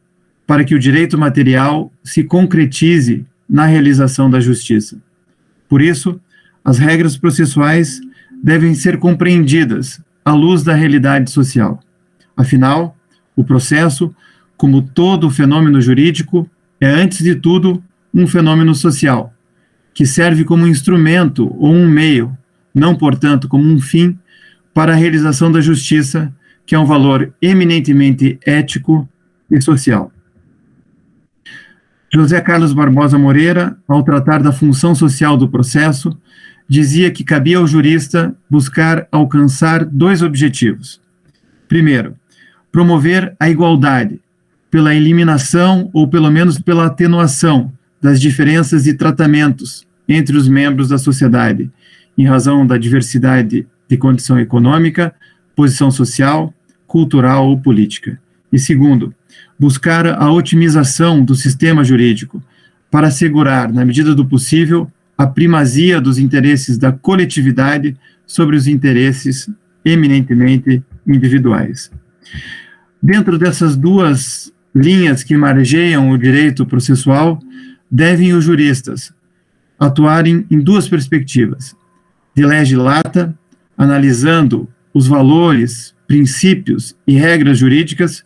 para que o direito material se concretize na realização da justiça. Por isso, as regras processuais devem ser compreendidas à luz da realidade social. Afinal, o processo, como todo fenômeno jurídico, é, antes de tudo, um fenômeno social, que serve como instrumento ou um meio, não, portanto, como um fim, para a realização da justiça, que é um valor eminentemente ético e social. José Carlos Barbosa Moreira, ao tratar da função social do processo, dizia que cabia ao jurista buscar alcançar dois objetivos. Primeiro, promover a igualdade, pela eliminação ou pelo menos pela atenuação das diferenças de tratamentos entre os membros da sociedade, em razão da diversidade de condição econômica, posição social, cultural ou política. E segundo, buscar a otimização do sistema jurídico para assegurar, na medida do possível, a primazia dos interesses da coletividade sobre os interesses eminentemente individuais. Dentro dessas duas linhas que margeiam o direito processual, devem os juristas atuarem em duas perspectivas: de lege lata, analisando os valores, princípios e regras jurídicas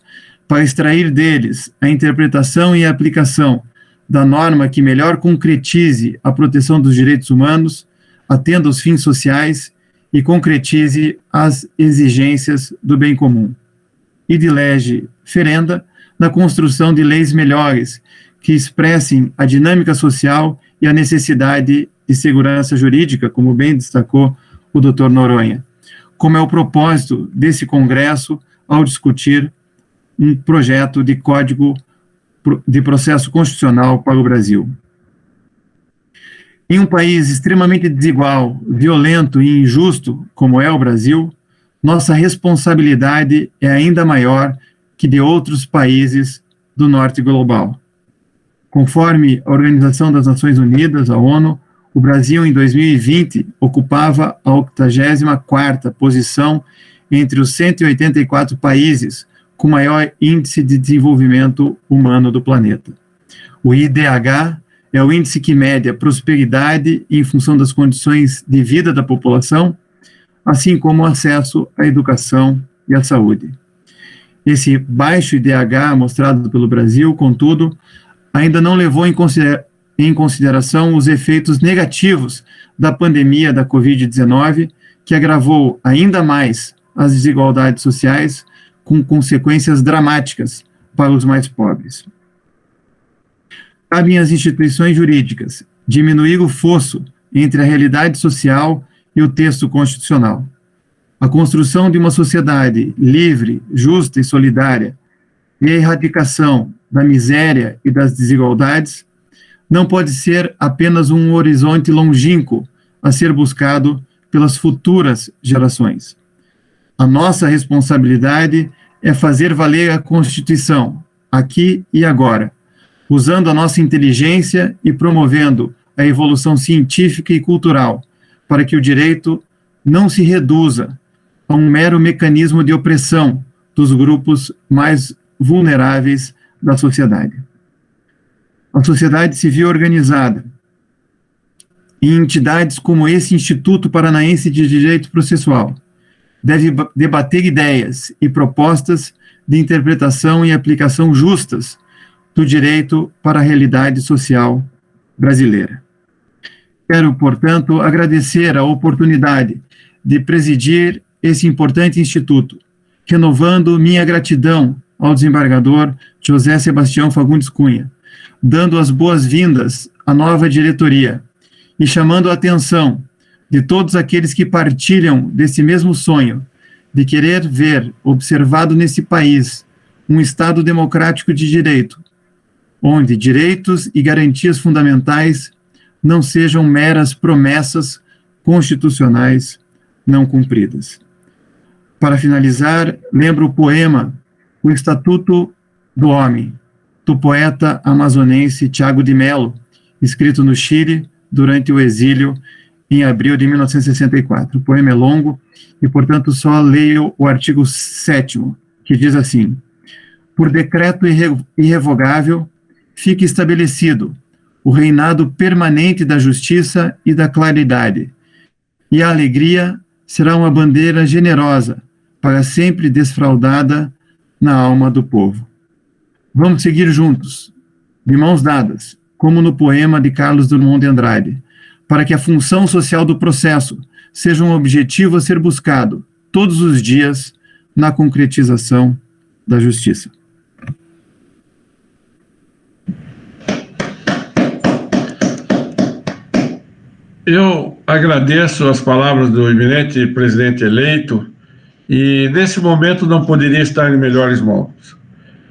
para extrair deles a interpretação e a aplicação da norma que melhor concretize a proteção dos direitos humanos, atenda aos fins sociais e concretize as exigências do bem comum. E de lege ferenda, na construção de leis melhores, que expressem a dinâmica social e a necessidade de segurança jurídica, como bem destacou o Dr. Noronha, como é o propósito desse Congresso ao discutir um projeto de Código de Processo Constitucional para o Brasil. Em um país extremamente desigual, violento e injusto, como é o Brasil, nossa responsabilidade é ainda maior que de outros países do norte global. Conforme a Organização das Nações Unidas, a ONU, o Brasil, em 2020, ocupava a 84ª posição entre os 184 países com maior índice de desenvolvimento humano do planeta. O IDH é o índice que mede a prosperidade em função das condições de vida da população, assim como o acesso à educação e à saúde. Esse baixo IDH mostrado pelo Brasil, contudo, ainda não levou em consideração os efeitos negativos da pandemia da Covid-19, que agravou ainda mais as desigualdades sociais, com consequências dramáticas para os mais pobres. Cabem às instituições jurídicas diminuir o fosso entre a realidade social e o texto constitucional. A construção de uma sociedade livre, justa e solidária e a erradicação da miséria e das desigualdades não pode ser apenas um horizonte longínquo a ser buscado pelas futuras gerações. A nossa responsabilidade é fazer valer a Constituição, aqui e agora, usando a nossa inteligência e promovendo a evolução científica e cultural, para que o direito não se reduza a um mero mecanismo de opressão dos grupos mais vulneráveis da sociedade. A sociedade civil organizada em entidades como esse Instituto Paranaense de Direito Processual deve debater ideias e propostas de interpretação e aplicação justas do direito para a realidade social brasileira. Quero, portanto, agradecer a oportunidade de presidir esse importante instituto, renovando minha gratidão ao desembargador José Sebastião Fagundes Cunha, dando as boas-vindas à nova diretoria e chamando a atenção de todos aqueles que partilham desse mesmo sonho de querer ver observado nesse país um Estado democrático de direito, onde direitos e garantias fundamentais não sejam meras promessas constitucionais não cumpridas. Para finalizar, lembro o poema O Estatuto do Homem, do poeta amazonense Tiago de Mello, escrito no Chile durante o exílio em abril de 1964. O poema é longo e, portanto, só leio o artigo 7º, que diz assim: por decreto irrevogável, fica estabelecido o reinado permanente da justiça e da claridade, e a alegria será uma bandeira generosa, para sempre desfraldada na alma do povo. Vamos seguir juntos, de mãos dadas, como no poema de Carlos Drummond de Andrade, para que a função social do processo seja um objetivo a ser buscado todos os dias na concretização da justiça. Eu agradeço as palavras do eminente presidente eleito e, nesse momento, não poderia estar em melhores mãos.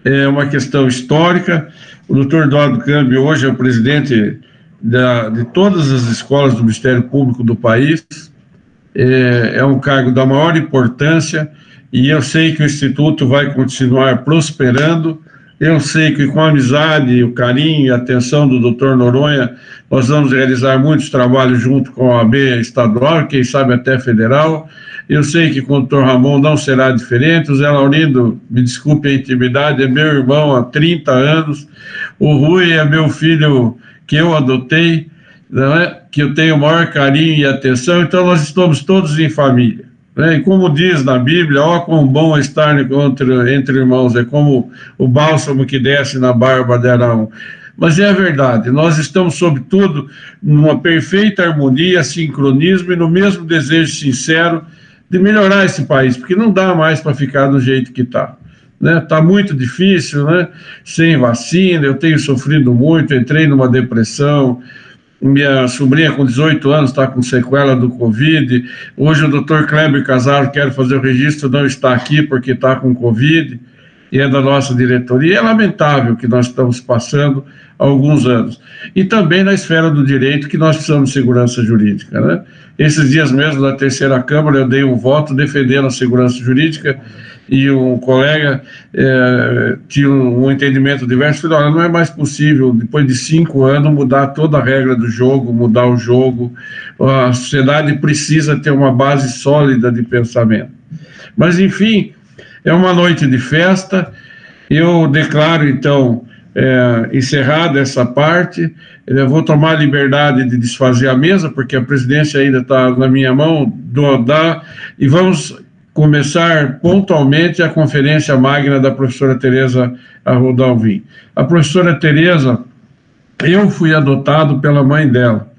É uma questão histórica. O doutor Eduardo Cambi hoje é o presidente de todas as escolas do Ministério Público do país. É um cargo da maior importância e eu sei que o Instituto vai continuar prosperando. Eu sei que com a amizade, o carinho e a atenção do Dr. Noronha, nós vamos realizar muitos trabalhos junto com a OAB estadual, quem sabe até federal. Eu sei que com o Dr. Ramon não será diferente. O Zé Laurindo, me desculpe a intimidade, é meu irmão há 30 anos. O Rui é meu filho que eu adotei, não é? Que eu tenho o maior carinho e atenção. Então nós estamos todos em família. E como diz na Bíblia, ó, quão bom é estar entre irmãos, é como o bálsamo que desce na barba de Arão. Mas é a verdade, nós estamos, sobretudo, numa perfeita harmonia, sincronismo e no mesmo desejo sincero de melhorar esse país, porque não dá mais para ficar do jeito que está. Está muito difícil, né? Sem vacina, eu tenho sofrido muito, entrei numa depressão. Minha sobrinha com 18 anos está com sequela do Covid. Hoje o Dr. Kleber Casaro, quero fazer o registro, não está aqui porque está com Covid e é da nossa diretoria. É lamentável o que nós estamos passando há alguns anos. E também na esfera do direito, que nós precisamos de segurança jurídica, né? Esses dias mesmo, na terceira Câmara, eu dei um voto defendendo a segurança jurídica e um colega tinha um entendimento diverso. Falei, olha, não é mais possível, depois de 5 anos, mudar toda a regra do jogo, mudar o jogo. A sociedade precisa ter uma base sólida de pensamento. Mas, enfim, é uma noite de festa. Eu declaro, então, encerrada essa parte. Eu vou tomar a liberdade de desfazer a mesa, porque a presidência ainda está na minha mão, e vamos começar pontualmente a conferência magna da professora Tereza Arruda Alvim. A professora Tereza, eu fui adotado pela mãe dela.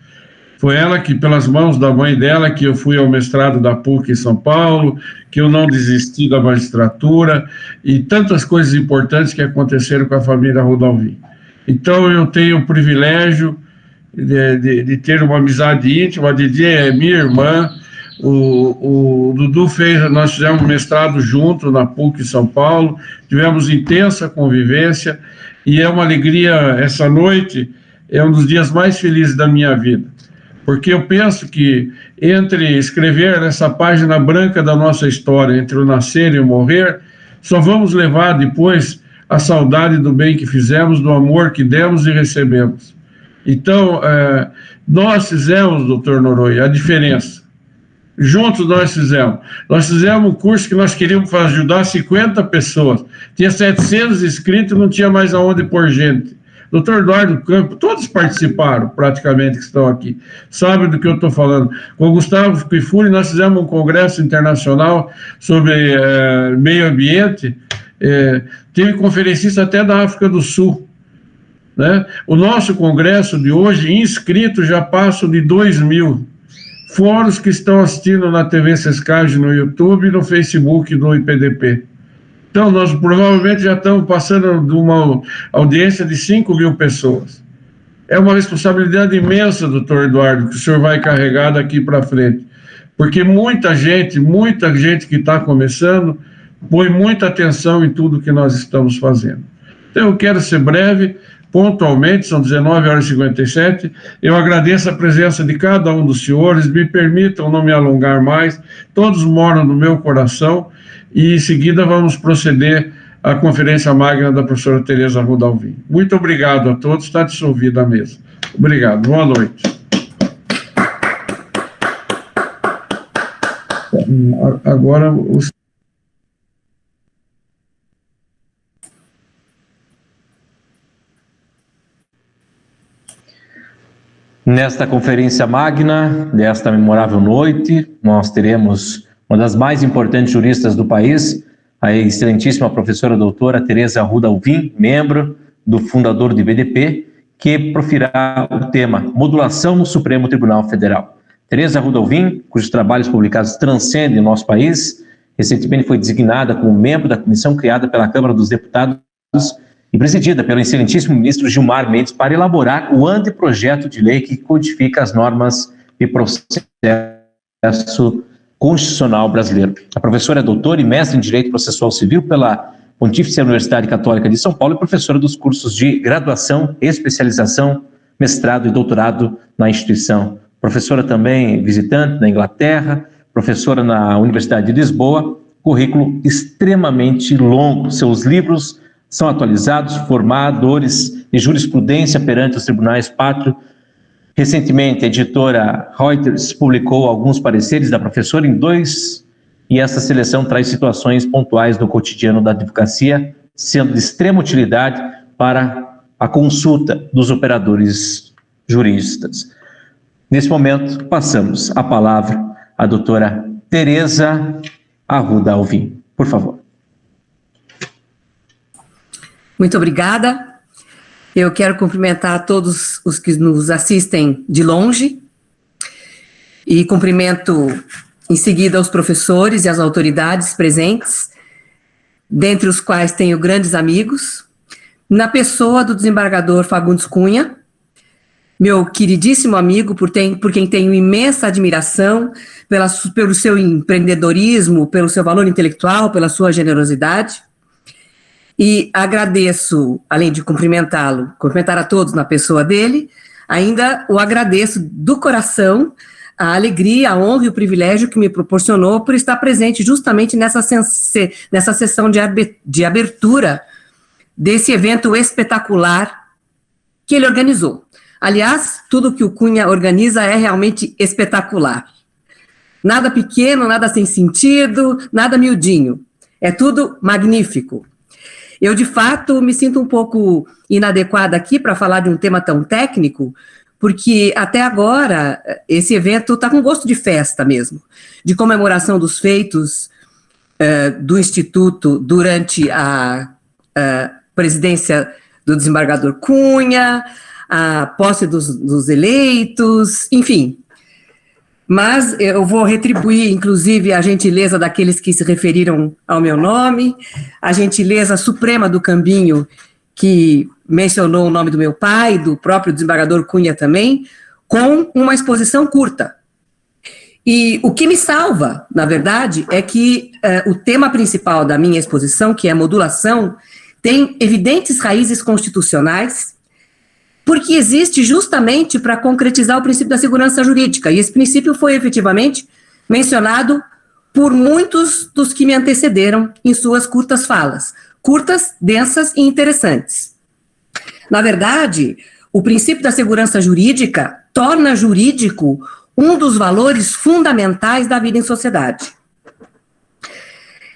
Foi ela que, pelas mãos da mãe dela, que eu fui ao mestrado da PUC em São Paulo, que eu não desisti da magistratura, e tantas coisas importantes que aconteceram com a família Arruda Alvim. Então, eu tenho o privilégio de ter uma amizade íntima. A Didi é minha irmã. O Dudu nós fizemos um mestrado junto na PUC em São Paulo, tivemos intensa convivência, e é uma alegria. Essa noite é um dos dias mais felizes da minha vida, porque eu penso que entre escrever essa página branca da nossa história, entre o nascer e o morrer, só vamos levar depois a saudade do bem que fizemos, do amor que demos e recebemos. Então, nós fizemos, doutor Noronha, a diferença. Juntos nós fizemos um curso que nós queríamos ajudar 50 pessoas, tinha 700 inscritos, não tinha mais aonde pôr gente. Doutor Eduardo Campos, todos participaram praticamente que estão aqui, sabem do que eu estou falando. Com o Gustavo Kifuri, nós fizemos um congresso internacional sobre meio ambiente, teve conferencista até da África do Sul, né? O nosso congresso de hoje, inscritos já passam de 2.000. Fora os que estão assistindo na TV Sescage, no YouTube e no Facebook do IPDP. Então, nós provavelmente já estamos passando de uma audiência de 5.000 pessoas. É uma responsabilidade imensa, doutor Eduardo, que o senhor vai carregar daqui para frente. Porque muita gente que está começando, põe muita atenção em tudo que nós estamos fazendo. Então, eu quero ser breve, pontualmente, são 19h57, eu agradeço a presença de cada um dos senhores, me permitam não me alongar mais, todos moram no meu coração, e em seguida vamos proceder à conferência magna da professora Tereza Arruda Alvim. Muito obrigado a todos, está dissolvida a mesa. Obrigado, boa noite. Agora, Nesta conferência magna, desta memorável noite, nós teremos uma das mais importantes juristas do país, a excelentíssima professora doutora Tereza Arruda Alvim, membro do fundador do IPDP, que profirá o tema Modulação no Supremo Tribunal Federal. Tereza Arruda Alvim, cujos trabalhos publicados transcendem o nosso país, recentemente foi designada como membro da comissão criada pela Câmara dos Deputados e presidida pelo excelentíssimo ministro Gilmar Mendes para elaborar o anteprojeto de lei que codifica as normas de processo constitucional brasileiro. A professora é doutora e mestre em Direito Processual Civil pela Pontífice Universidade Católica de São Paulo e professora dos cursos de graduação, especialização, mestrado e doutorado na instituição. Professora também visitante na Inglaterra, professora na Universidade de Lisboa, currículo extremamente longo. Seus livros são atualizados, formadores de jurisprudência perante os tribunais pátrios. Recentemente, a editora Reuters publicou alguns pareceres da professora e essa seleção traz situações pontuais do cotidiano da advocacia, sendo de extrema utilidade para a consulta dos operadores juristas. Nesse momento, passamos a palavra à doutora Tereza Arruda Alvim. Por favor. Muito obrigada. Eu quero cumprimentar a todos os que nos assistem de longe e cumprimento em seguida os professores e as autoridades presentes, dentre os quais tenho grandes amigos, na pessoa do desembargador Fagundes Cunha, meu queridíssimo amigo, por quem tenho imensa admiração pelo seu empreendedorismo, pelo seu valor intelectual, pela sua generosidade. E agradeço, além de cumprimentar a todos na pessoa dele, ainda o agradeço do coração a alegria, a honra e o privilégio que me proporcionou por estar presente justamente nessa sessão de abertura desse evento espetacular que ele organizou. Aliás, tudo que o Cunha organiza é realmente espetacular. Nada pequeno, nada sem sentido, nada miudinho. É tudo magnífico. Eu, de fato, me sinto um pouco inadequada aqui para falar de um tema tão técnico, porque até agora esse evento está com gosto de festa mesmo, de comemoração dos feitos do Instituto durante a presidência do desembargador Cunha, a posse dos eleitos, enfim. Mas eu vou retribuir, inclusive, a gentileza daqueles que se referiram ao meu nome, a gentileza suprema do Cambinho, que mencionou o nome do meu pai, do próprio desembargador Cunha também, com uma exposição curta. E o que me salva, na verdade, é que o tema principal da minha exposição, que é modulação, tem evidentes raízes constitucionais, porque existe justamente para concretizar o princípio da segurança jurídica, e esse princípio foi efetivamente mencionado por muitos dos que me antecederam em suas curtas falas, curtas, densas e interessantes. Na verdade, o princípio da segurança jurídica torna jurídico um dos valores fundamentais da vida em sociedade.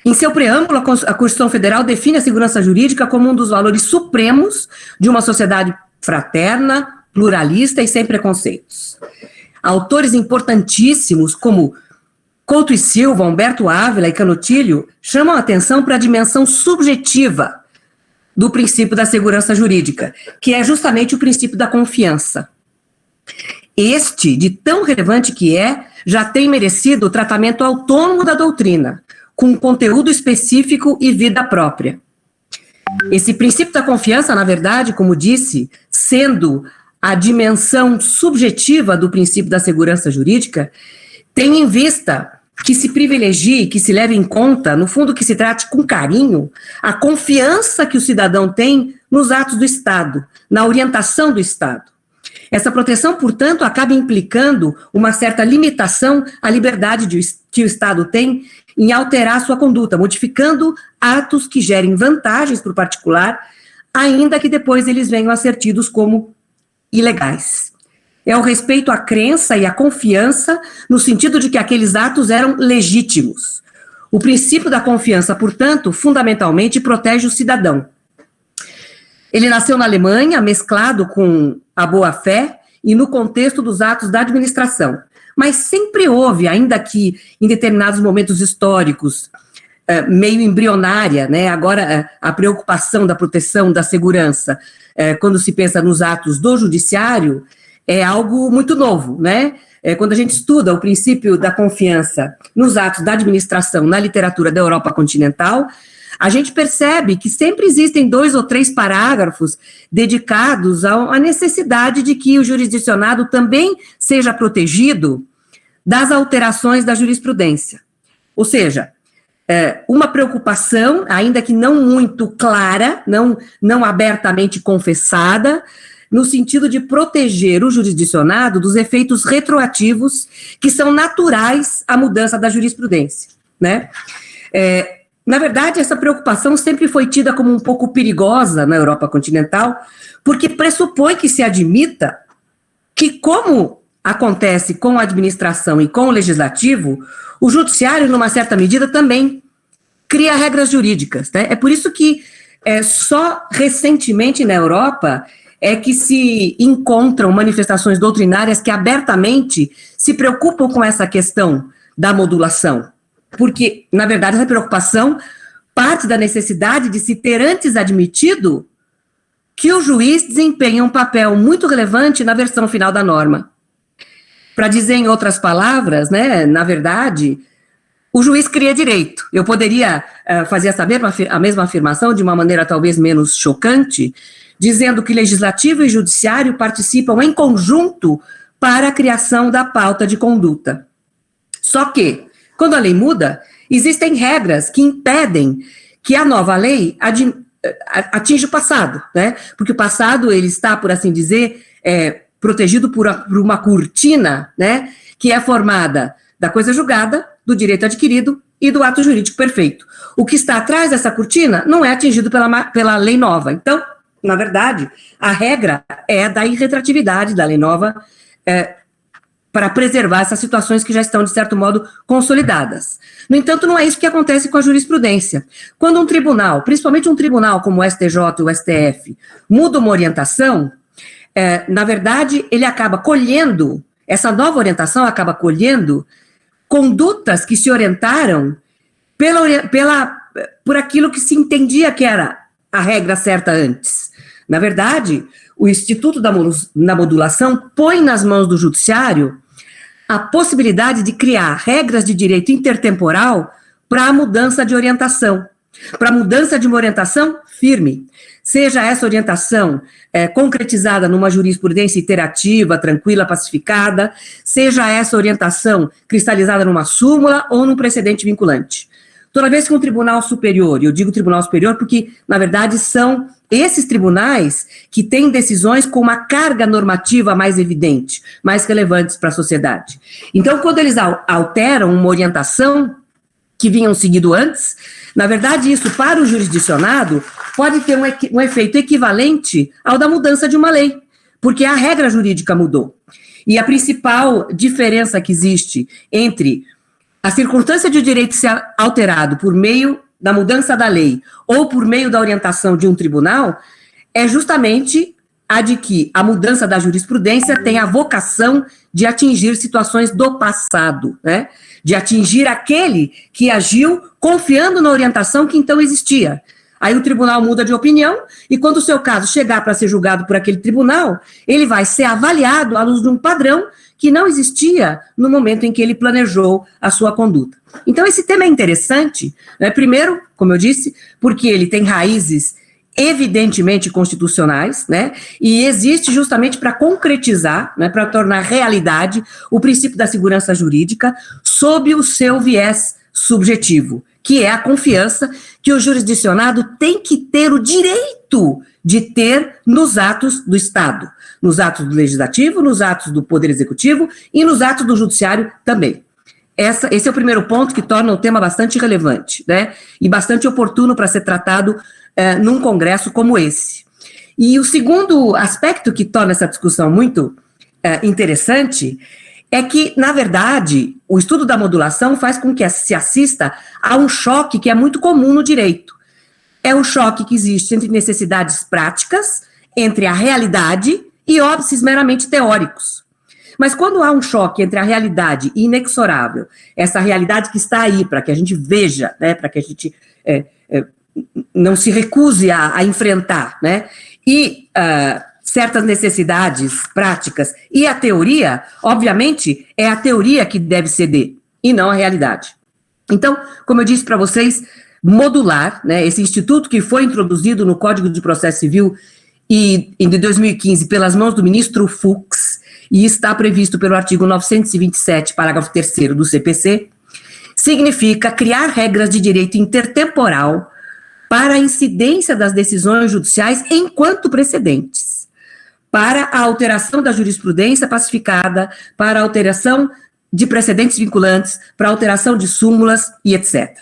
Em seu preâmbulo, a Constituição Federal define a segurança jurídica como um dos valores supremos de uma sociedade fraterna, pluralista e sem preconceitos. Autores importantíssimos como Couto e Silva, Humberto Ávila e Canutilho chamam a atenção para a dimensão subjetiva do princípio da segurança jurídica, que é justamente o princípio da confiança. Este, de tão relevante que é, já tem merecido o tratamento autônomo da doutrina, com conteúdo específico e vida própria. Esse princípio da confiança, na verdade, como disse, sendo a dimensão subjetiva do princípio da segurança jurídica, tem em vista que se privilegie, que se leve em conta, no fundo que se trate com carinho, a confiança que o cidadão tem nos atos do Estado, na orientação do Estado. Essa proteção, portanto, acaba implicando uma certa limitação à liberdade que o Estado tem em alterar sua conduta, modificando atos que gerem vantagens para o particular, ainda que depois eles venham a ser tidos como ilegais. É o respeito à crença e à confiança, no sentido de que aqueles atos eram legítimos. O princípio da confiança, portanto, fundamentalmente protege o cidadão. Ele nasceu na Alemanha, mesclado com a boa-fé e no contexto dos atos da administração. Mas sempre houve, ainda que em determinados momentos históricos, meio embrionária, né? Agora a preocupação da proteção, da segurança, quando se pensa nos atos do judiciário, é algo muito novo, né? Quando a gente estuda o princípio da confiança nos atos da administração na literatura da Europa continental, a gente percebe que sempre existem 2 ou 3 parágrafos dedicados à necessidade de que o jurisdicionado também seja protegido das alterações da jurisprudência. Ou seja, uma preocupação, ainda que não muito clara, não abertamente confessada, no sentido de proteger o jurisdicionado dos efeitos retroativos que são naturais à mudança da jurisprudência, né? Na verdade, essa preocupação sempre foi tida como um pouco perigosa na Europa continental, porque pressupõe que se admita que, como acontece com a administração e com o legislativo, o judiciário, numa certa medida, também cria regras jurídicas, né? É por isso que só recentemente na Europa é que se encontram manifestações doutrinárias que abertamente se preocupam com essa questão da modulação. Porque, na verdade, essa preocupação parte da necessidade de se ter antes admitido que o juiz desempenha um papel muito relevante na versão final da norma. Para dizer em outras palavras, né, na verdade, o juiz cria direito. Eu poderia fazer a mesma afirmação de uma maneira talvez menos chocante, dizendo que legislativo e judiciário participam em conjunto para a criação da pauta de conduta. Só que, quando a lei muda, existem regras que impedem que a nova lei atinja o passado, né? Porque o passado, ele está, por assim dizer, protegido por uma cortina, né? Que é formada da coisa julgada, do direito adquirido e do ato jurídico perfeito. O que está atrás dessa cortina não é atingido pela lei nova. Então, na verdade, a regra é da irretratividade da lei nova, para preservar essas situações que já estão, de certo modo, consolidadas. No entanto, não é isso que acontece com a jurisprudência. Quando um tribunal, principalmente um tribunal como o STJ e o STF, muda uma orientação, na verdade, ele acaba colhendo, essa nova orientação acaba colhendo condutas que se orientaram por aquilo que se entendia que era a regra certa antes. Na verdade, o Instituto da Modulação põe nas mãos do judiciário a possibilidade de criar regras de direito intertemporal para a mudança de orientação, para a mudança de uma orientação firme, seja essa orientação concretizada numa jurisprudência iterativa, tranquila, pacificada, seja essa orientação cristalizada numa súmula ou num precedente vinculante. Toda vez que um tribunal superior, e eu digo tribunal superior porque, na verdade, são esses tribunais que têm decisões com uma carga normativa mais evidente, mais relevantes para a sociedade. Então, quando eles alteram uma orientação que vinham seguido antes, na verdade, isso para o jurisdicionado pode ter um efeito equivalente ao da mudança de uma lei, porque a regra jurídica mudou. E a principal diferença que existe entre a circunstância de o direito ser alterado por meio da mudança da lei ou por meio da orientação de um tribunal é justamente a de que a mudança da jurisprudência tem a vocação de atingir situações do passado, né? De atingir aquele que agiu confiando na orientação que então existia. Aí o tribunal muda de opinião e quando o seu caso chegar para ser julgado por aquele tribunal, ele vai ser avaliado à luz de um padrão que não existia no momento em que ele planejou a sua conduta. Então, esse tema é interessante, né? Primeiro, como eu disse, porque ele tem raízes evidentemente constitucionais, né? E existe justamente para concretizar, né, para tornar realidade o princípio da segurança jurídica sob o seu viés subjetivo, que é a confiança que o jurisdicionado tem que ter o direito de ter nos atos do Estado, nos atos do Legislativo, nos atos do Poder Executivo e nos atos do Judiciário também. Esse é o primeiro ponto que torna o tema bastante relevante, né, e bastante oportuno para ser tratado num congresso como esse. E o segundo aspecto que torna essa discussão muito interessante é que, na verdade, o estudo da modulação faz com que se assista a um choque que é muito comum no direito. É um choque que existe entre necessidades práticas, entre a realidade e óbices meramente teóricos. Mas quando há um choque entre a realidade inexorável, essa realidade que está aí para que a gente veja, né, para que a gente não se recuse a enfrentar, né, e certas necessidades práticas e a teoria, obviamente, é a teoria que deve ceder e não a realidade. Então, como eu disse para vocês, modular, né, esse instituto que foi introduzido no Código de Processo Civil e em 2015 pelas mãos do ministro Fux e está previsto pelo artigo 927, parágrafo 3º do CPC, significa criar regras de direito intertemporal para a incidência das decisões judiciais enquanto precedentes, para a alteração da jurisprudência pacificada, para a alteração de precedentes vinculantes, para a alteração de súmulas e etc.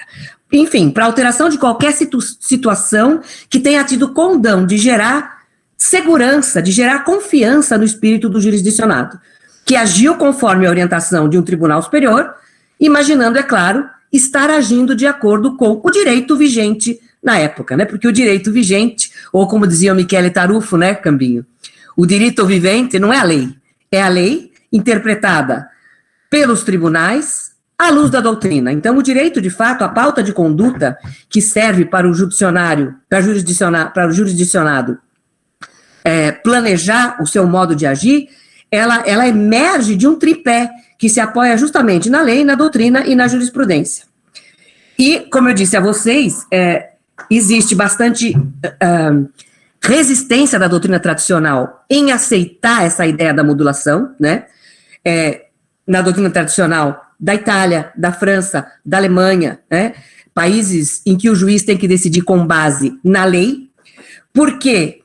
enfim, para alteração de qualquer situação que tenha tido condão de gerar segurança, de gerar confiança no espírito do jurisdicionado, que agiu conforme a orientação de um tribunal superior, imaginando, é claro, estar agindo de acordo com o direito vigente na época, né? Porque o direito vigente, ou como dizia o Michele Tarufo, né, Cambinho, o direito vivente não é a lei, é a lei interpretada pelos tribunais à luz da doutrina. Então, o direito, de fato, a pauta de conduta que serve para o jurisdicionário, para o jurisdicionado planejar o seu modo de agir, ela emerge de um tripé que se apoia justamente na lei, na doutrina e na jurisprudência. E, como eu disse a vocês, existe bastante resistência da doutrina tradicional em aceitar essa ideia da modulação, né? Na doutrina tradicional da Itália, da França, da Alemanha, né? Países em que o juiz tem que decidir com base na lei, porque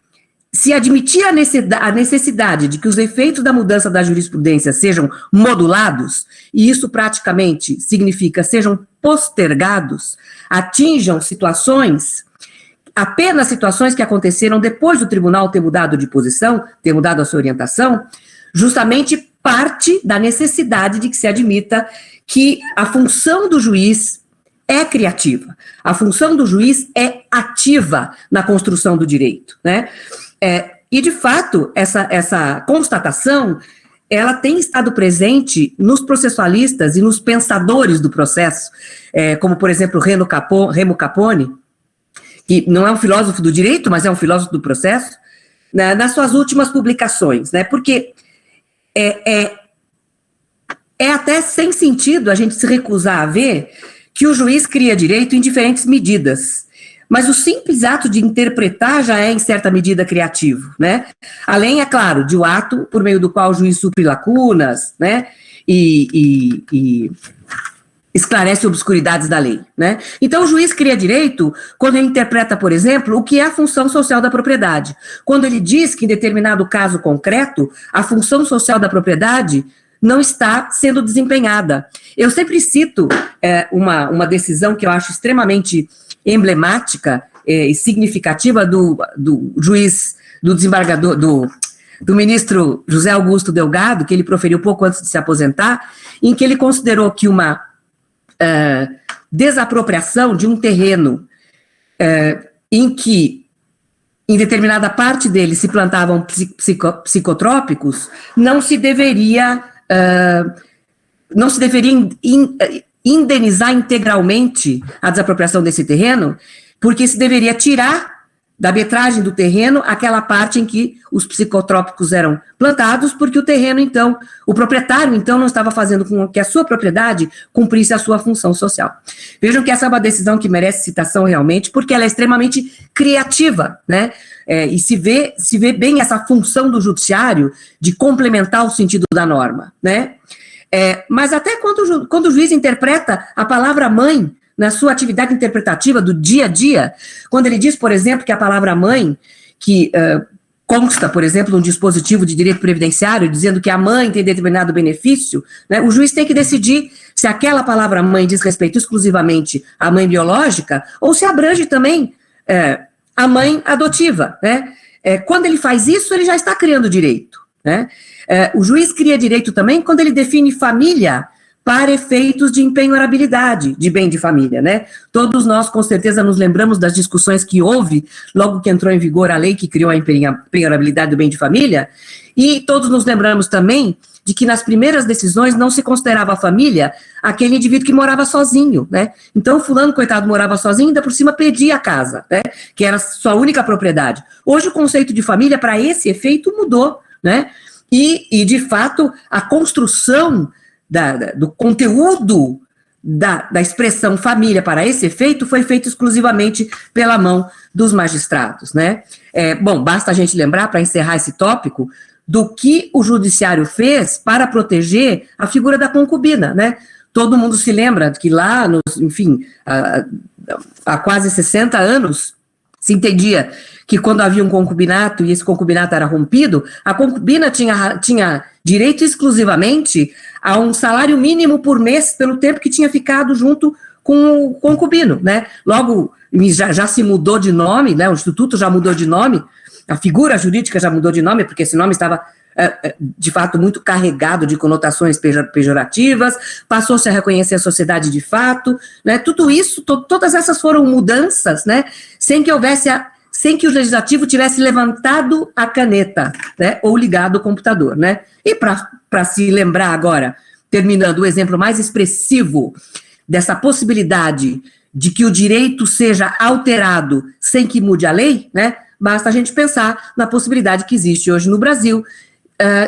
se admitir a necessidade de que os efeitos da mudança da jurisprudência sejam modulados, e isso praticamente significa sejam postergados, atinjam apenas situações que aconteceram depois do tribunal ter mudado de posição, ter mudado a sua orientação, justamente parte da necessidade de que se admita que a função do juiz é criativa, a função do juiz é ativa na construção do direito, né? E, de fato, essa constatação, ela tem estado presente nos processualistas e nos pensadores do processo, como, por exemplo, Remo Capone, que não é um filósofo do direito, mas é um filósofo do processo, né, nas suas últimas publicações, né, porque é até sem sentido a gente se recusar a ver que o juiz cria direito em diferentes medidas, mas o simples ato de interpretar já é, em certa medida, criativo, né? Além, é claro, de o ato por meio do qual o juiz supre lacunas, né? E esclarece obscuridades da lei, né? Então, o juiz cria direito quando ele interpreta, por exemplo, o que é a função social da propriedade. Quando ele diz que, em determinado caso concreto, a função social da propriedade não está sendo desempenhada. Eu sempre cito uma decisão que eu acho extremamente emblemática e significativa do juiz, do desembargador, do ministro José Augusto Delgado, que ele proferiu pouco antes de se aposentar, em que ele considerou que uma desapropriação de um terreno em que, em determinada parte dele, se plantavam psicotrópicos, não se deveria indenizar integralmente a desapropriação desse terreno, porque se deveria tirar da metragem do terreno aquela parte em que os psicotrópicos eram plantados, porque o terreno, então, o proprietário, então, não estava fazendo com que a sua propriedade cumprisse a sua função social. Vejam que essa é uma decisão que merece citação realmente, porque ela é extremamente criativa, né? E se vê bem essa função do judiciário de complementar o sentido da norma, né? Mas até quando o juiz interpreta a palavra mãe na sua atividade interpretativa do dia a dia, quando ele diz, por exemplo, que a palavra mãe, que consta, por exemplo, num dispositivo de direito previdenciário, dizendo que a mãe tem determinado benefício, né, o juiz tem que decidir se aquela palavra mãe diz respeito exclusivamente à mãe biológica ou se abrange também a mãe adotiva, né? Quando ele faz isso, ele já está criando direito, né? O juiz cria direito também quando ele define família para efeitos de empenhorabilidade de bem de família, né? Todos nós, com certeza, nos lembramos das discussões que houve logo que entrou em vigor a lei que criou a empenhorabilidade do bem de família, e todos nos lembramos também de que nas primeiras decisões não se considerava a família aquele indivíduo que morava sozinho, né? Então, o fulano, coitado, morava sozinho, ainda por cima pedia a casa, né? Que era sua única propriedade. Hoje, o conceito de família, para esse efeito, mudou, né? E de fato, a construção do conteúdo da expressão família para esse efeito foi feito exclusivamente pela mão dos magistrados, né? Bom, basta a gente lembrar, para encerrar esse tópico, do que o judiciário fez para proteger a figura da concubina, né? Todo mundo se lembra que lá, há quase 60 anos, se entendia que quando havia um concubinato e esse concubinato era rompido, a concubina tinha direito exclusivamente a um salário mínimo por mês pelo tempo que tinha ficado junto com o concubino, né? Logo, já se mudou de nome, né? O Instituto já mudou de nome, a figura jurídica já mudou de nome, porque esse nome estava, de fato, muito carregado de conotações pejorativas, passou-se a reconhecer a sociedade de fato, né? Tudo isso, todas essas foram mudanças, né? Sem que o legislativo tivesse levantado a caneta, né? Ou ligado o computador, né? E para se lembrar agora, terminando o exemplo mais expressivo dessa possibilidade de que o direito seja alterado sem que mude a lei, né? Basta a gente pensar na possibilidade que existe hoje no Brasil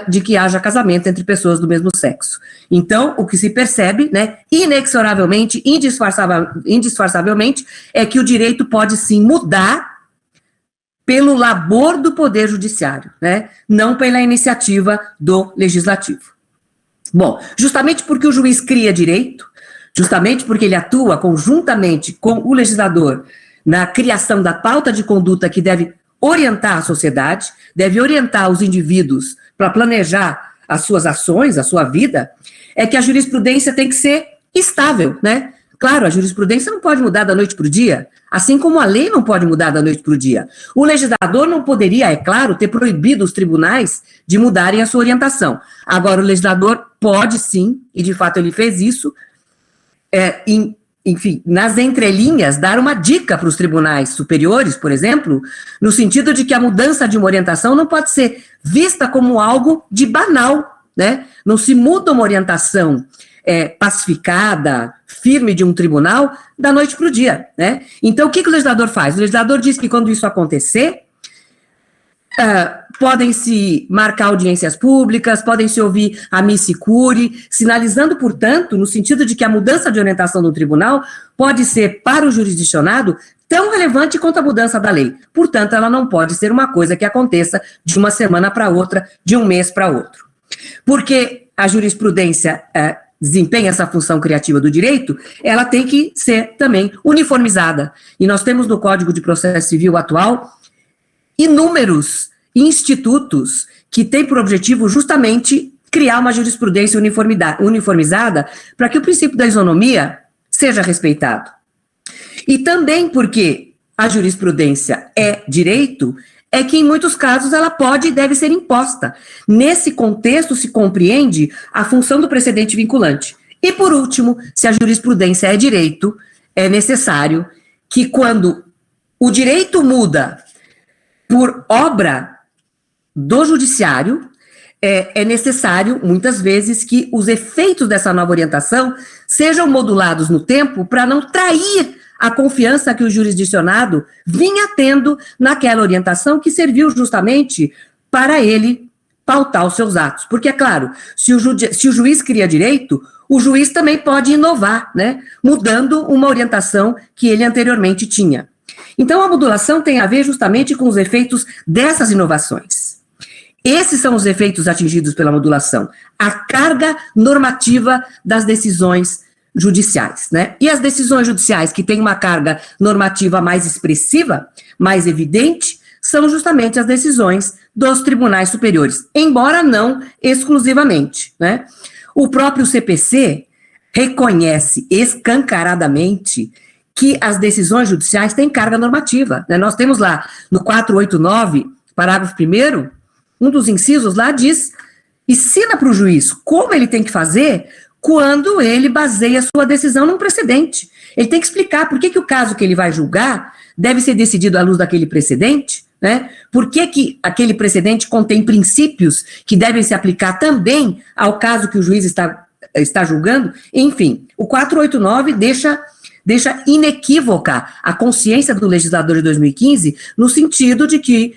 de que haja casamento entre pessoas do mesmo sexo. Então, o que se percebe, né, inexoravelmente, indisfarçavelmente, é que o direito pode sim mudar pelo labor do Poder Judiciário, né, não pela iniciativa do Legislativo. Bom, justamente porque o juiz cria direito, justamente porque ele atua conjuntamente com o legislador na criação da pauta de conduta que deve orientar a sociedade, deve orientar os indivíduos para planejar as suas ações, a sua vida, é que a jurisprudência tem que ser estável, né? Claro, a jurisprudência não pode mudar da noite para o dia, assim como a lei não pode mudar da noite para o dia. O legislador não poderia, é claro, ter proibido os tribunais de mudarem a sua orientação. Agora, o legislador pode sim, e de fato ele fez isso, enfim, nas entrelinhas, dar uma dica para os tribunais superiores, por exemplo, no sentido de que a mudança de uma orientação não pode ser vista como algo de banal, né? Não se muda uma orientação pacificada, firme de um tribunal, da noite para o dia, né? Então, o que o legislador faz? O legislador diz que quando isso acontecer, podem-se marcar audiências públicas, podem-se ouvir a missa curi, sinalizando, portanto, no sentido de que a mudança de orientação do tribunal pode ser, para o jurisdicionado, tão relevante quanto a mudança da lei. Portanto, ela não pode ser uma coisa que aconteça de uma semana para outra, de um mês para outro. Porque a jurisprudência desempenha essa função criativa do direito, ela tem que ser também uniformizada. E nós temos no Código de Processo Civil atual inúmeros institutos que têm por objetivo justamente criar uma jurisprudência uniformizada para que o princípio da isonomia seja respeitado. E também porque a jurisprudência é direito, é que em muitos casos ela pode e deve ser imposta. Nesse contexto se compreende a função do precedente vinculante. E por último, se a jurisprudência é direito, é necessário que quando o direito muda por obra do judiciário, é necessário, muitas vezes, que os efeitos dessa nova orientação sejam modulados no tempo para não trair a confiança que o jurisdicionado vinha tendo naquela orientação que serviu justamente para ele pautar os seus atos. Porque, é claro, se o juiz cria direito, o juiz também pode inovar, né, mudando uma orientação que ele anteriormente tinha. Então, a modulação tem a ver justamente com os efeitos dessas inovações. Esses são os efeitos atingidos pela modulação, a carga normativa das decisões judiciais, né? E as decisões judiciais que têm uma carga normativa mais expressiva, mais evidente, são justamente as decisões dos tribunais superiores, embora não exclusivamente, né? O próprio CPC reconhece escancaradamente que as decisões judiciais têm carga normativa, né? Nós temos lá, no 489, parágrafo 1º, um dos incisos lá ensina para o juiz como ele tem que fazer quando ele baseia sua decisão num precedente. Ele tem que explicar por que o caso que ele vai julgar deve ser decidido à luz daquele precedente, né? Por que aquele precedente contém princípios que devem se aplicar também ao caso que o juiz está julgando. Enfim, o 489 deixa inequívoca a consciência do legislador de 2015 no sentido de que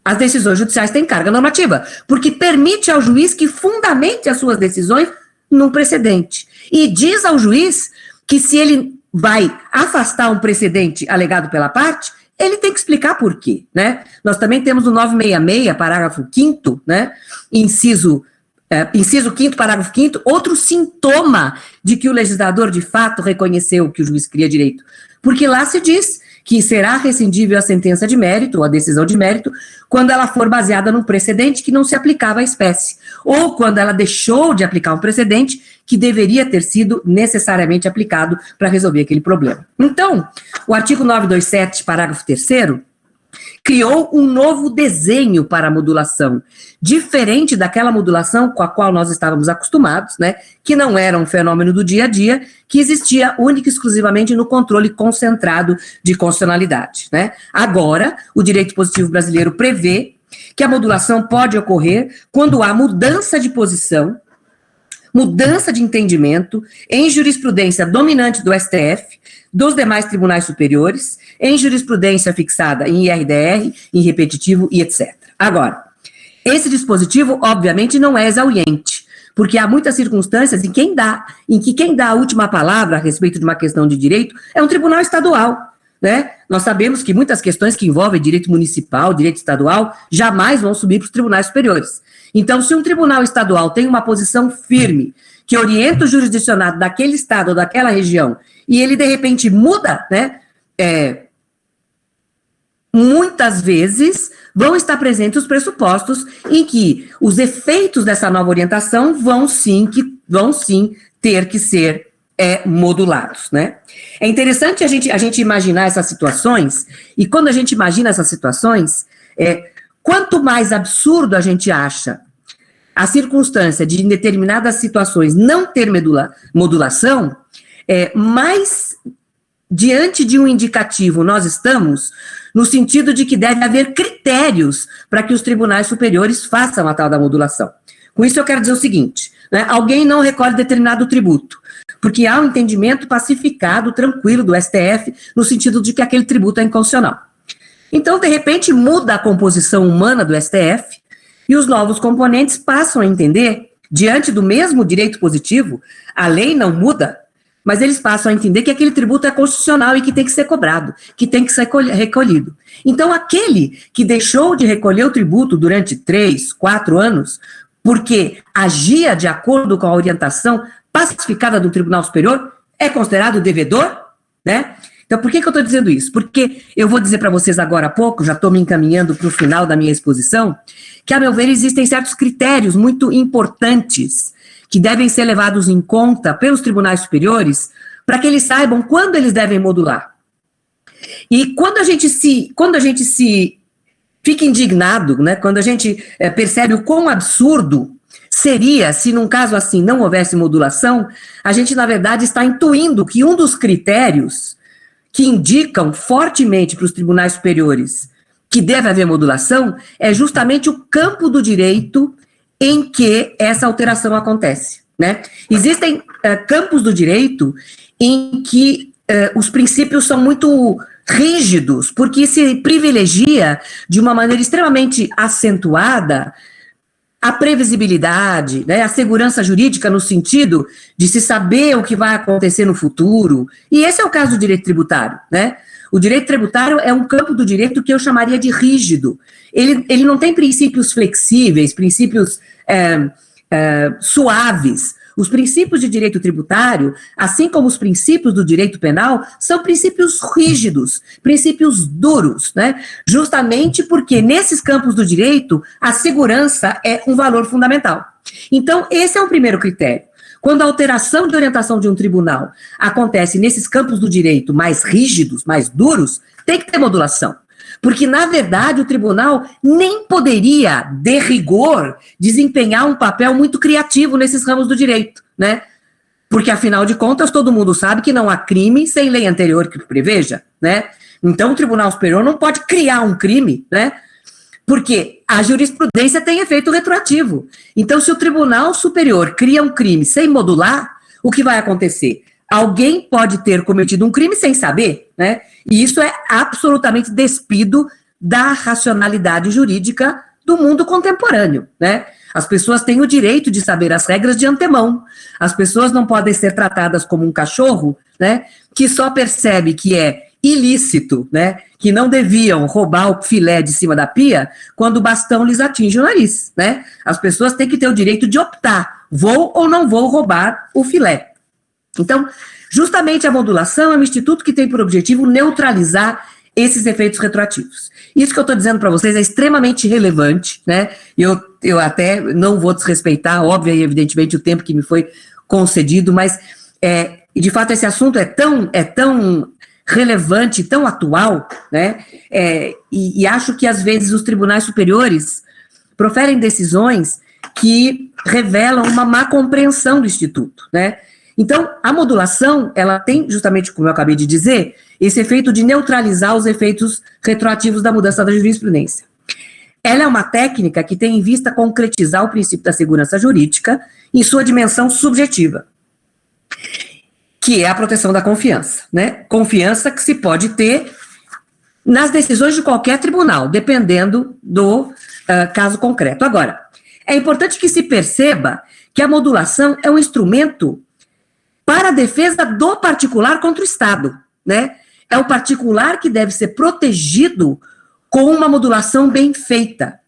as decisões judiciais têm carga normativa, porque permite ao juiz que fundamente as suas decisões num precedente. E diz ao juiz que se ele vai afastar um precedente alegado pela parte, ele tem que explicar por quê, né? Nós também temos no 966, parágrafo 5º, né? Inciso 5º, parágrafo 5º, outro sintoma de que o legislador de fato reconheceu que o juiz cria direito. Porque lá se diz que será rescindível a sentença de mérito, ou a decisão de mérito, quando ela for baseada num precedente que não se aplicava à espécie, ou quando ela deixou de aplicar um precedente que deveria ter sido necessariamente aplicado para resolver aquele problema. Então, o artigo 927, parágrafo 3º, criou um novo desenho para a modulação, diferente daquela modulação com a qual nós estávamos acostumados, né, que não era um fenômeno do dia a dia, que existia única e exclusivamente no controle concentrado de constitucionalidade, né. Agora, o direito positivo brasileiro prevê que a modulação pode ocorrer quando há mudança de posição, mudança de entendimento em jurisprudência dominante do STF, dos demais tribunais superiores, em jurisprudência fixada em IRDR, em repetitivo e etc. Agora, esse dispositivo, obviamente, não é exauriente, porque há muitas circunstâncias em que quem dá a última palavra a respeito de uma questão de direito é um tribunal estadual, né? Nós sabemos que muitas questões que envolvem direito municipal, direito estadual, jamais vão subir para os tribunais superiores. Então, se um tribunal estadual tem uma posição firme, que orienta o jurisdicionado daquele estado ou daquela região, e ele, de repente, muda, né, muitas vezes vão estar presentes os pressupostos em que os efeitos dessa nova orientação vão sim ter que ser modulados, né? É interessante a gente imaginar essas situações, e quando a gente imagina essas situações, quanto mais absurdo a gente acha a circunstância de, em determinadas situações, não ter modulação, mais diante de um indicativo nós estamos, no sentido de que deve haver critérios para que os tribunais superiores façam a tal da modulação. Com isso eu quero dizer o seguinte, né, alguém não recolhe determinado tributo, porque há um entendimento pacificado, tranquilo do STF, no sentido de que aquele tributo é inconstitucional. Então, de repente, muda a composição humana do STF, e os novos componentes passam a entender, diante do mesmo direito positivo, a lei não muda, mas eles passam a entender que aquele tributo é constitucional e que tem que ser cobrado, que tem que ser recolhido. Então, aquele que deixou de recolher o tributo durante 3, 4 anos, porque agia de acordo com a orientação pacificada do Tribunal Superior, é considerado devedor, né? Então, por que eu estou dizendo isso? Porque eu vou dizer para vocês agora há pouco, já estou me encaminhando para o final da minha exposição, que, a meu ver, existem certos critérios muito importantes que devem ser levados em conta pelos tribunais superiores para que eles saibam quando eles devem modular. E quando a gente se fica indignado, né, quando a gente percebe o quão absurdo seria se num caso assim não houvesse modulação, a gente, na verdade, está intuindo que um dos critérios que indicam fortemente para os tribunais superiores que deve haver modulação é justamente o campo do direito em que essa alteração acontece, né? Existem campos do direito em que os princípios são muito rígidos, porque se privilegia de uma maneira extremamente acentuada a previsibilidade, né, a segurança jurídica no sentido de se saber o que vai acontecer no futuro, e esse é o caso do direito tributário, né? O direito tributário é um campo do direito que eu chamaria de rígido. Ele não tem princípios flexíveis, princípios suaves. Os princípios de direito tributário, assim como os princípios do direito penal, são princípios rígidos, princípios duros, né? Justamente porque nesses campos do direito, a segurança é um valor fundamental. Então, esse é o primeiro critério. Quando a alteração de orientação de um tribunal acontece nesses campos do direito mais rígidos, mais duros, tem que ter modulação. Porque, na verdade, o tribunal nem poderia, de rigor, desempenhar um papel muito criativo nesses ramos do direito, né? Porque, afinal de contas, todo mundo sabe que não há crime sem lei anterior que preveja, né? Então, o Tribunal Superior não pode criar um crime, né? Porque a jurisprudência tem efeito retroativo. Então, se o Tribunal Superior cria um crime sem modular, o que vai acontecer? Alguém pode ter cometido um crime sem saber, né? E isso é absolutamente despido da racionalidade jurídica do mundo contemporâneo, né? As pessoas têm o direito de saber as regras de antemão. As pessoas não podem ser tratadas como um cachorro, né? Que só percebe que é ilícito, né? Que não deviam roubar o filé de cima da pia quando o bastão lhes atinge o nariz, né? As pessoas têm que ter o direito de optar, vou ou não vou roubar o filé. Então, justamente a modulação é um instituto que tem por objetivo neutralizar esses efeitos retroativos. Isso que eu estou dizendo para vocês é extremamente relevante, né? Eu até não vou desrespeitar, óbvio e evidentemente, o tempo que me foi concedido, mas, de fato, esse assunto é tão relevante, tão atual, né, e acho que, às vezes, os tribunais superiores proferem decisões que revelam uma má compreensão do Instituto, né. Então, a modulação, ela tem, justamente como eu acabei de dizer, esse efeito de neutralizar os efeitos retroativos da mudança da jurisprudência. Ela é uma técnica que tem em vista concretizar o princípio da segurança jurídica em sua dimensão subjetiva, que é a proteção da confiança, né? Confiança que se pode ter nas decisões de qualquer tribunal, dependendo do caso concreto. Agora, é importante que se perceba que a modulação é um instrumento para a defesa do particular contra o Estado, né? É o particular que deve ser protegido com uma modulação bem feita.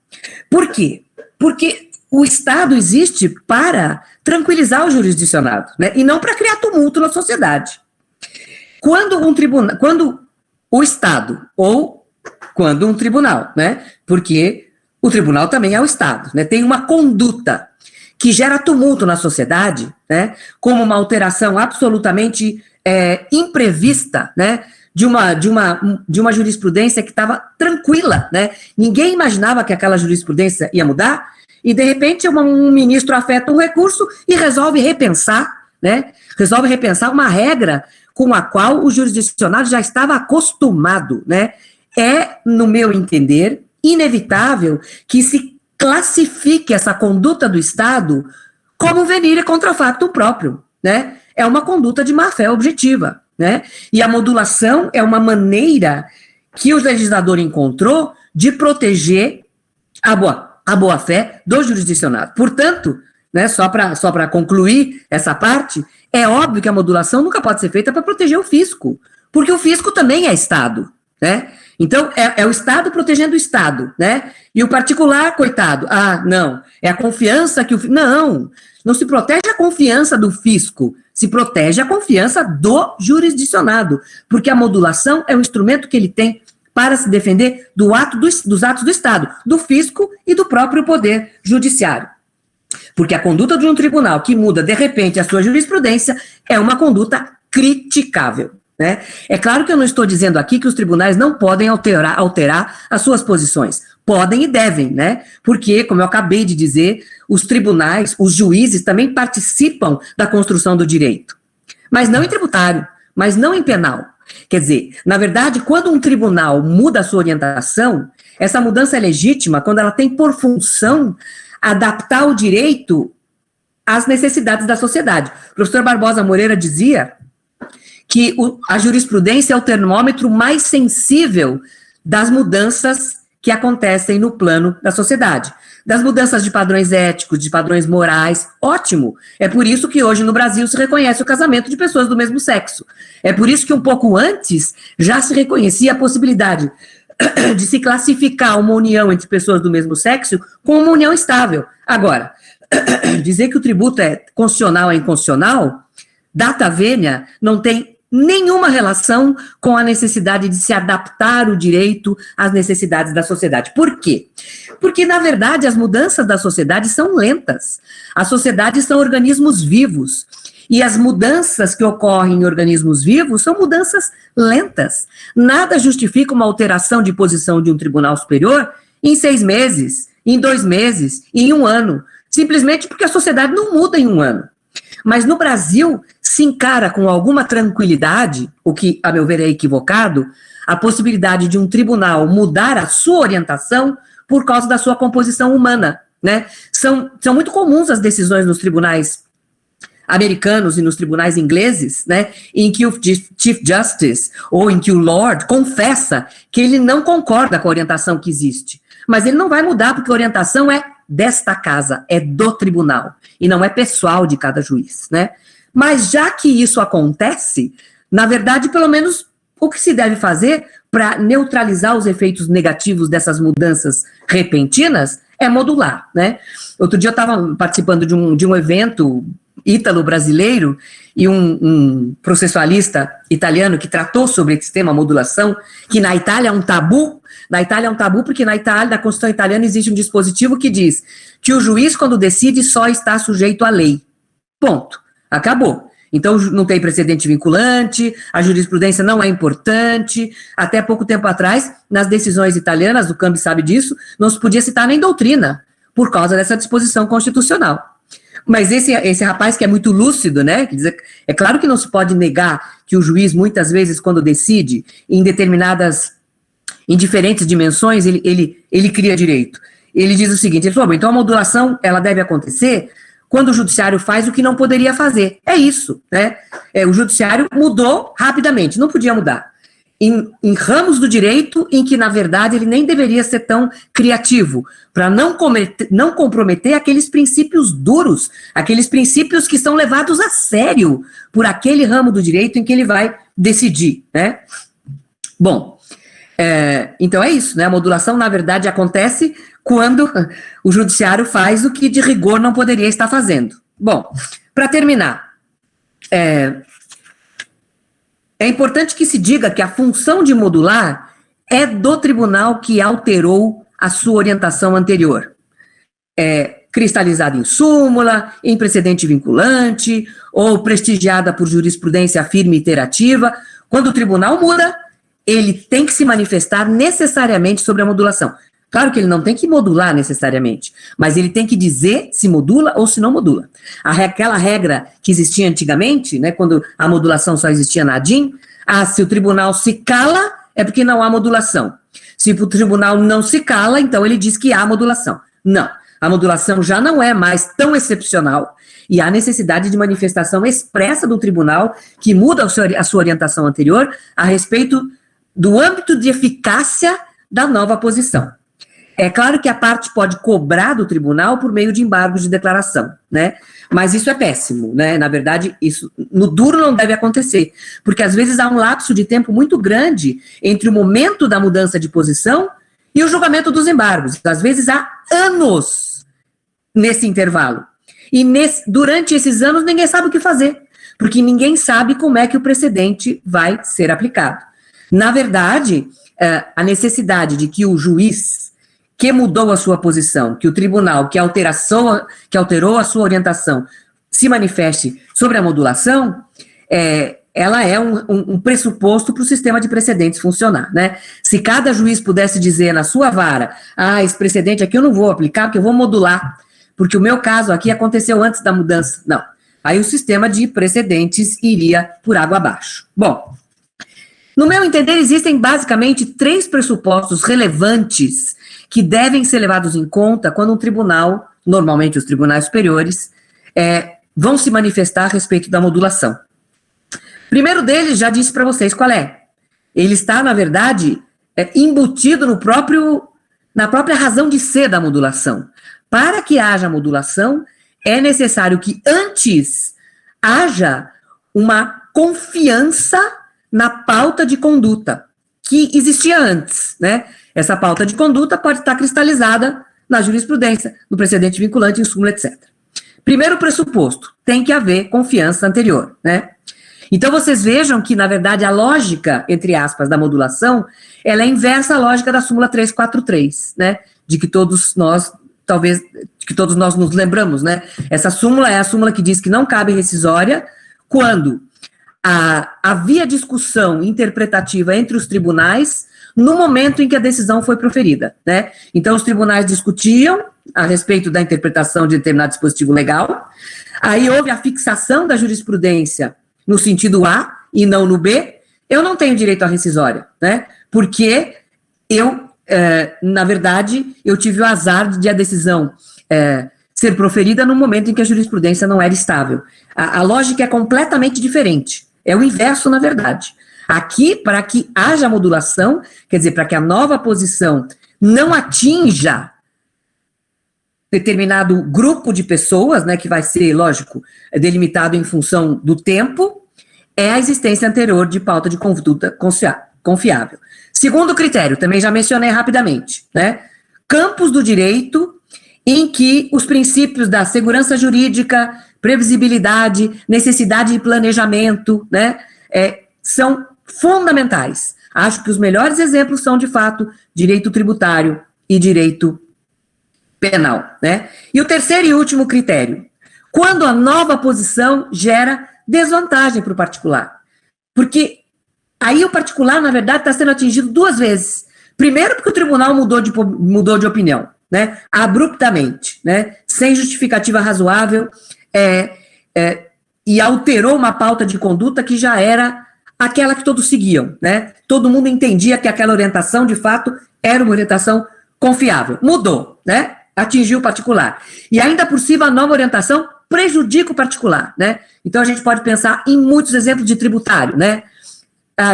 Por quê? Porque o Estado existe para tranquilizar o jurisdicionado, né? E não para criar tumulto na sociedade. Quando o Estado, ou quando um tribunal, né? Porque o tribunal também é o Estado, né? Tem uma conduta que gera tumulto na sociedade, né, como uma alteração absolutamente imprevista, né, de uma jurisprudência que estava tranquila, né, ninguém imaginava que aquela jurisprudência ia mudar, e de repente um ministro afeta um recurso e resolve repensar uma regra com a qual o jurisdicionado já estava acostumado, né. É, no meu entender, inevitável que se classifique essa conduta do Estado como venire contra facto próprio, né? É uma conduta de má-fé objetiva, né? E a modulação é uma maneira que o legislador encontrou de proteger a boa-fé do jurisdicionado. Portanto, né, só para concluir essa parte, é óbvio que a modulação nunca pode ser feita para proteger o fisco, porque o fisco também é Estado, né? Então, é o Estado protegendo o Estado, né? E o particular, coitado, não, é a confiança que não se protege a confiança do fisco, se protege a confiança do jurisdicionado, porque a modulação é um instrumento que ele tem para se defender dos atos do Estado, do fisco e do próprio poder judiciário. Porque a conduta de um tribunal que muda, de repente, a sua jurisprudência é uma conduta criticável, né? É claro que eu não estou dizendo aqui que os tribunais não podem alterar as suas posições. Podem e devem, né? Porque, como eu acabei de dizer, os tribunais, os juízes também participam da construção do direito. Mas não em tributário, mas não em penal. Quer dizer, na verdade, quando um tribunal muda a sua orientação, essa mudança é legítima quando ela tem por função adaptar o direito às necessidades da sociedade. O professor Barbosa Moreira dizia que a jurisprudência é o termômetro mais sensível das mudanças que acontecem no plano da sociedade. Das mudanças de padrões éticos, de padrões morais, ótimo. É por isso que hoje no Brasil se reconhece o casamento de pessoas do mesmo sexo. É por isso que um pouco antes já se reconhecia a possibilidade de se classificar uma união entre pessoas do mesmo sexo como uma união estável. Agora, dizer que o tributo é constitucional ou inconstitucional, data vênia, não tem nenhuma relação com a necessidade de se adaptar o direito às necessidades da sociedade. Por quê? Porque, na verdade, as mudanças da sociedade são lentas. As sociedades são organismos vivos. E as mudanças que ocorrem em organismos vivos são mudanças lentas. Nada justifica uma alteração de posição de um tribunal superior em 6 meses, em 2 meses, em 1 ano. Simplesmente porque a sociedade não muda em 1 ano. Mas no Brasil se encara com alguma tranquilidade, o que, a meu ver, é equivocado, a possibilidade de um tribunal mudar a sua orientação por causa da sua composição humana, né? São muito comuns as decisões nos tribunais americanos e nos tribunais ingleses, né, em que o Chief Justice ou em que o Lord confessa que ele não concorda com a orientação que existe. Mas ele não vai mudar porque a orientação é desta casa, é do tribunal, e não é pessoal de cada juiz, né? Mas já que isso acontece, na verdade, pelo menos o que se deve fazer para neutralizar os efeitos negativos dessas mudanças repentinas é modular, né? Outro dia eu estava participando de um evento ítalo-brasileiro e um processualista italiano que tratou sobre esse tema modulação, que na Itália é um tabu. Na Itália é um tabu porque na Itália, na Constituição italiana, existe um dispositivo que diz que o juiz, quando decide, só está sujeito à lei. Ponto. Acabou. Então, não tem precedente vinculante, a jurisprudência não é importante. Até pouco tempo atrás, nas decisões italianas, o Cambi sabe disso, não se podia citar nem doutrina, por causa dessa disposição constitucional. Mas esse rapaz que é muito lúcido, né, quer dizer, é claro que não se pode negar que o juiz, muitas vezes, quando decide em diferentes dimensões, ele cria direito. Ele diz o seguinte, ele falou, então a modulação, ela deve acontecer quando o judiciário faz o que não poderia fazer. É isso, né? O judiciário mudou rapidamente, não podia mudar. Em ramos do direito em que, na verdade, ele nem deveria ser tão criativo, para não comprometer aqueles princípios duros, aqueles princípios que são levados a sério por aquele ramo do direito em que ele vai decidir, né? Bom, então é isso, né? A modulação, na verdade, acontece quando o judiciário faz o que de rigor não poderia estar fazendo. Bom, para terminar, é importante que se diga que a função de modular é do tribunal que alterou a sua orientação anterior. Cristalizada em súmula, em precedente vinculante, ou prestigiada por jurisprudência firme e iterativa. Quando o tribunal muda, ele tem que se manifestar necessariamente sobre a modulação. Claro que ele não tem que modular necessariamente, mas ele tem que dizer se modula ou se não modula. Aquela regra que existia antigamente, né, quando a modulação só existia na ADIM, se o tribunal se cala, é porque não há modulação. Se o tribunal não se cala, então ele diz que há modulação. Não, a modulação já não é mais tão excepcional e há necessidade de manifestação expressa do tribunal que muda a sua orientação anterior a respeito do âmbito de eficácia da nova posição. É claro que a parte pode cobrar do tribunal por meio de embargos de declaração, né? Mas isso é péssimo, né? Na verdade, isso no duro não deve acontecer, porque às vezes há um lapso de tempo muito grande entre o momento da mudança de posição e o julgamento dos embargos. Às vezes há anos nesse intervalo. E durante esses anos ninguém sabe o que fazer, porque ninguém sabe como é que o precedente vai ser aplicado. Na verdade, a necessidade de que o juiz que mudou a sua posição, que o tribunal que alterou a sua orientação se manifeste sobre a modulação, ela é um pressuposto para o sistema de precedentes funcionar, né? Se cada juiz pudesse dizer na sua vara, esse precedente aqui eu não vou aplicar porque eu vou modular, porque o meu caso aqui aconteceu antes da mudança. Não. Aí o sistema de precedentes iria por água abaixo. Bom, no meu entender, existem basicamente 3 pressupostos relevantes que devem ser levados em conta quando um tribunal, normalmente os tribunais superiores, vão se manifestar a respeito da modulação. Primeiro deles, já disse para vocês qual é. Ele está, na verdade, embutido na própria razão de ser da modulação. Para que haja modulação, é necessário que antes haja uma confiança na pauta de conduta que existia antes, né? Essa pauta de conduta pode estar cristalizada na jurisprudência, no precedente vinculante, em súmula, etc. Primeiro pressuposto, tem que haver confiança anterior, né? Então, vocês vejam que, na verdade, a lógica, entre aspas, da modulação, ela é inversa à lógica da súmula 343, né? De que todos nós nos lembramos, né? Essa súmula é a súmula que diz que não cabe rescisória quando havia discussão interpretativa entre os tribunais no momento em que a decisão foi proferida, né? Então, os tribunais discutiam a respeito da interpretação de determinado dispositivo legal, aí houve a fixação da jurisprudência no sentido A e não no B, eu não tenho direito à rescisória, né? Porque na verdade, eu tive o azar de a decisão ser proferida no momento em que a jurisprudência não era estável. A lógica é completamente diferente, é o inverso, na verdade. Aqui, para que haja modulação, quer dizer, para que a nova posição não atinja determinado grupo de pessoas, né, que vai ser, lógico, delimitado em função do tempo, é a existência anterior de pauta de conduta confiável. Segundo critério, também já mencionei rapidamente, né, campos do direito em que os princípios da segurança jurídica, previsibilidade, necessidade de planejamento, né, são fundamentais. Acho que os melhores exemplos são, de fato, direito tributário e direito penal, né? E o terceiro e último critério, quando a nova posição gera desvantagem para o particular. Porque aí o particular, na verdade, está sendo atingido duas vezes. Primeiro, porque o tribunal mudou de opinião, né, abruptamente, né, sem justificativa razoável, e alterou uma pauta de conduta que já era aquela que todos seguiam, né? Todo mundo entendia que aquela orientação, de fato, era uma orientação confiável. Mudou, né? Atingiu o particular. E ainda por cima, a nova orientação prejudica o particular, né? Então, a gente pode pensar em muitos exemplos de tributário, né?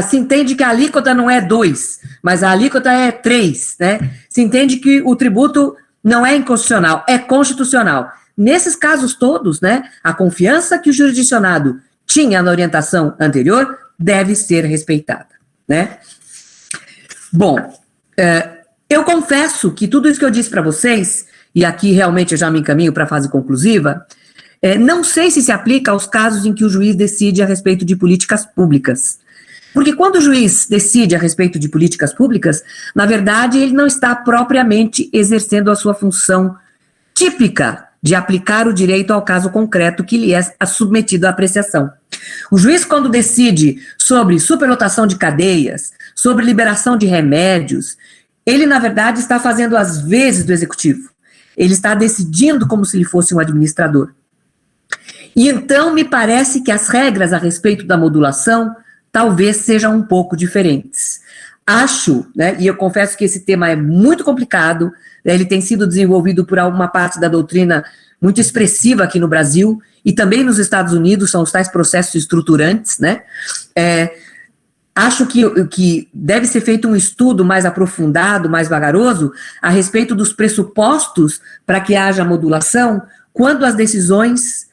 Se entende que a alíquota não é 2, mas a alíquota é 3, né? Se entende que o tributo não é inconstitucional, é constitucional. Nesses casos todos, né, a confiança que o jurisdicionado tinha na orientação anterior deve ser respeitada, né? Bom, eu confesso que tudo isso que eu disse para vocês, e aqui realmente eu já me encaminho para a fase conclusiva, não sei se aplica aos casos em que o juiz decide a respeito de políticas públicas. Porque quando o juiz decide a respeito de políticas públicas, na verdade, ele não está propriamente exercendo a sua função típica de aplicar o direito ao caso concreto que lhe é submetido à apreciação. O juiz, quando decide sobre superlotação de cadeias, sobre liberação de remédios, ele, na verdade, está fazendo as vezes do executivo. Ele está decidindo como se ele fosse um administrador. E então, me parece que as regras a respeito da modulação talvez sejam um pouco diferentes. Acho, né, e eu confesso que esse tema é muito complicado, né, ele tem sido desenvolvido por uma parte da doutrina muito expressiva aqui no Brasil, e também nos Estados Unidos, são os tais processos estruturantes, né? Acho que deve ser feito um estudo mais aprofundado, mais vagaroso, a respeito dos pressupostos para que haja modulação, quando as decisões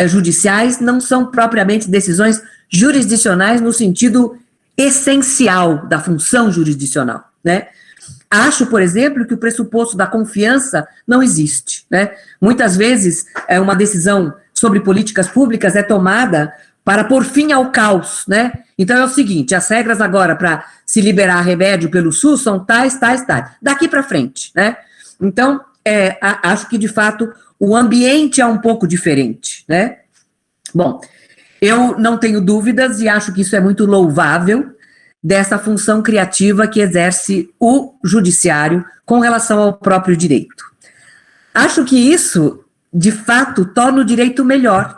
judiciais não são propriamente decisões jurisdicionais no sentido essencial da função jurisdicional, né? Acho, por exemplo, que o pressuposto da confiança não existe, né? Muitas vezes, uma decisão sobre políticas públicas é tomada para pôr fim ao caos, né? Então é o seguinte, as regras agora para se liberar remédio pelo SUS são tais, daqui para frente, né? Então, acho que, de fato, o ambiente é um pouco diferente, né? Bom, eu não tenho dúvidas e acho que isso é muito louvável dessa função criativa que exerce o judiciário com relação ao próprio direito. Acho que isso, de fato, torna o direito melhor,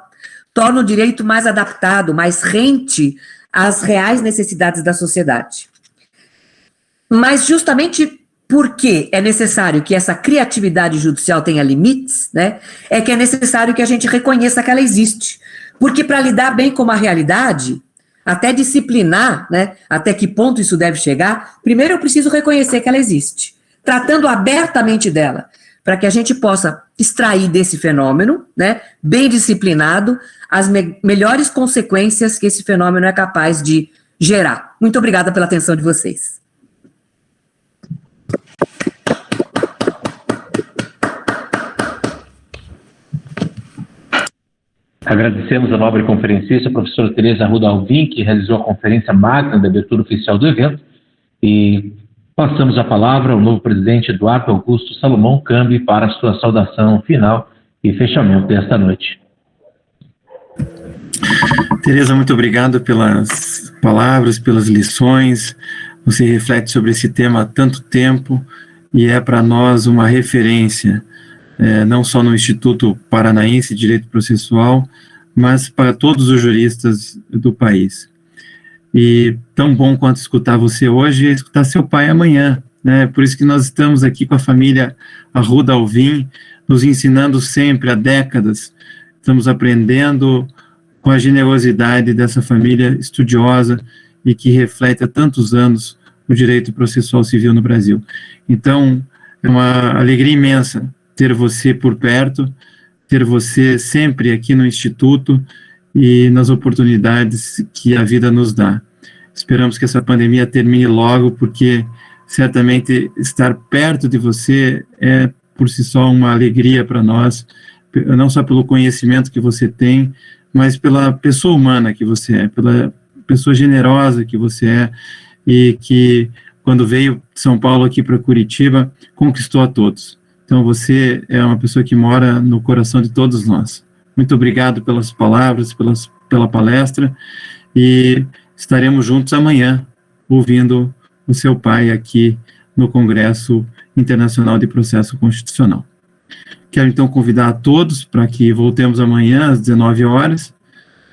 torna o direito mais adaptado, mais rente às reais necessidades da sociedade. Mas justamente porque é necessário que essa criatividade judicial tenha limites, né, é que é necessário que a gente reconheça que ela existe. Porque para lidar bem com a realidade, até disciplinar, né, até que ponto isso deve chegar, primeiro eu preciso reconhecer que ela existe, tratando abertamente dela, para que a gente possa extrair desse fenômeno, né, bem disciplinado, as melhores consequências que esse fenômeno é capaz de gerar. Muito obrigada pela atenção de vocês. Agradecemos a nobre conferencista, a professora Tereza Arruda Alvim, que realizou a conferência magna da abertura oficial do evento, e passamos a palavra ao novo presidente Eduardo Augusto Salomão Cambi para a sua saudação final e fechamento desta noite. Tereza, muito obrigado pelas palavras, pelas lições. Você reflete sobre esse tema há tanto tempo e é para nós uma referência, não só no Instituto Paranaense de Direito Processual, mas para todos os juristas do país. E tão bom quanto escutar você hoje é escutar seu pai amanhã, né? Por isso que nós estamos aqui com a família Arruda Alvim, nos ensinando sempre há décadas, estamos aprendendo com a generosidade dessa família estudiosa e que reflete há tantos anos o direito processual civil no Brasil. Então, é uma alegria imensa ter você por perto, ter você sempre aqui no Instituto e nas oportunidades que a vida nos dá. Esperamos que essa pandemia termine logo, porque certamente estar perto de você é por si só uma alegria para nós, não só pelo conhecimento que você tem, mas pela pessoa humana que você é, pela pessoa generosa que você é, e que, quando veio de São Paulo aqui para Curitiba, conquistou a todos. Então, você é uma pessoa que mora no coração de todos nós. muito obrigado pelas palavras, pela palestra, e estaremos juntos amanhã, ouvindo o seu pai aqui no Congresso Internacional de Processo Constitucional. Quero, então, convidar a todos para que voltemos amanhã às 19 horas,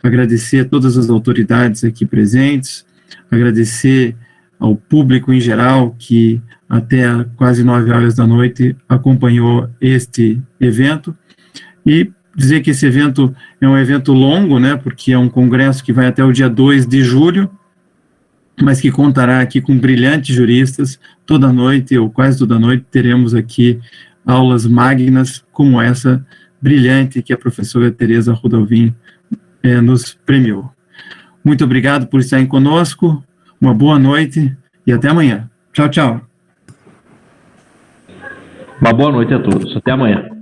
agradecer a todas as autoridades aqui presentes, agradecer ao público em geral que até quase 9 horas da noite acompanhou este evento, e dizer que esse evento é um evento longo, né, porque é um congresso que vai até o dia 2 de julho, mas que contará aqui com brilhantes juristas. Toda noite, ou quase toda noite, teremos aqui aulas magnas como essa brilhante que a professora Tereza Rudolvin nos premiou. Muito obrigado por estarem conosco, uma boa noite e até amanhã. Tchau, tchau. Uma boa noite a todos. Até amanhã.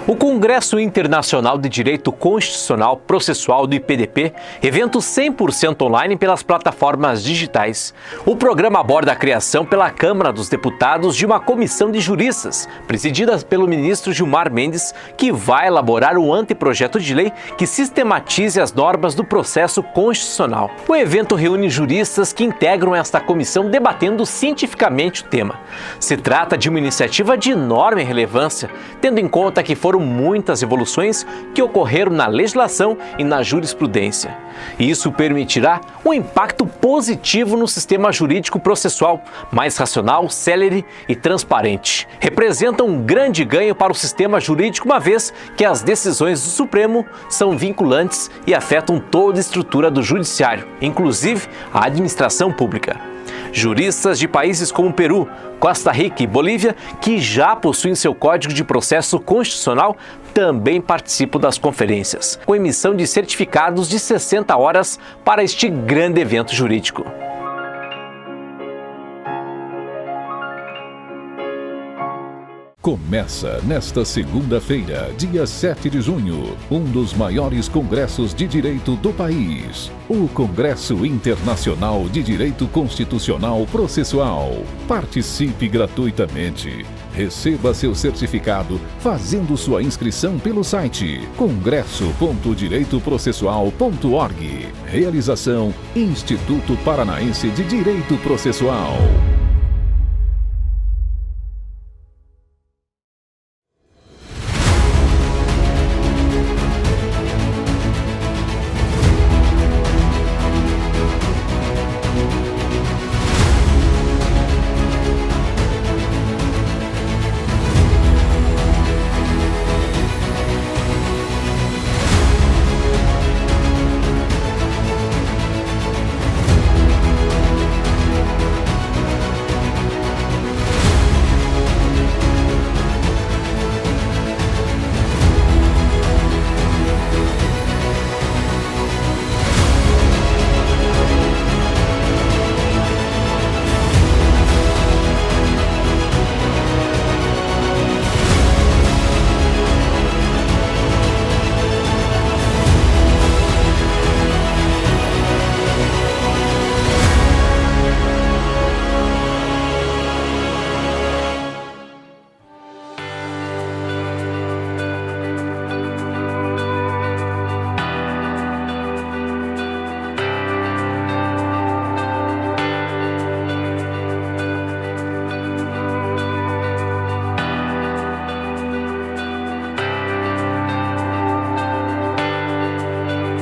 O Congresso Internacional de Direito Constitucional Processual do IPDP, evento 100% online pelas plataformas digitais. O programa aborda a criação pela Câmara dos Deputados de uma comissão de juristas, presidida pelo ministro Gilmar Mendes, que vai elaborar um anteprojeto de lei que sistematize as normas do processo constitucional. O evento reúne juristas que integram esta comissão debatendo cientificamente o tema. Se trata de uma iniciativa de enorme relevância, tendo em conta que foram muitas evoluções que ocorreram na legislação e na jurisprudência. E isso permitirá um impacto positivo no sistema jurídico processual, mais racional, célere e transparente. Representa um grande ganho para o sistema jurídico, uma vez que as decisões do Supremo são vinculantes e afetam toda a estrutura do judiciário, inclusive a administração pública. Juristas de países como Peru, Costa Rica e Bolívia, que já possuem seu Código de Processo Constitucional, também participam das conferências, com emissão de certificados de 60 horas para este grande evento jurídico. Começa nesta segunda-feira, dia 7 de junho, um dos maiores congressos de direito do país, o Congresso Internacional de Direito Constitucional Processual. Participe gratuitamente. Receba seu certificado fazendo sua inscrição pelo site congresso.direitoprocessual.org. Realização: Instituto Paranaense de Direito Processual.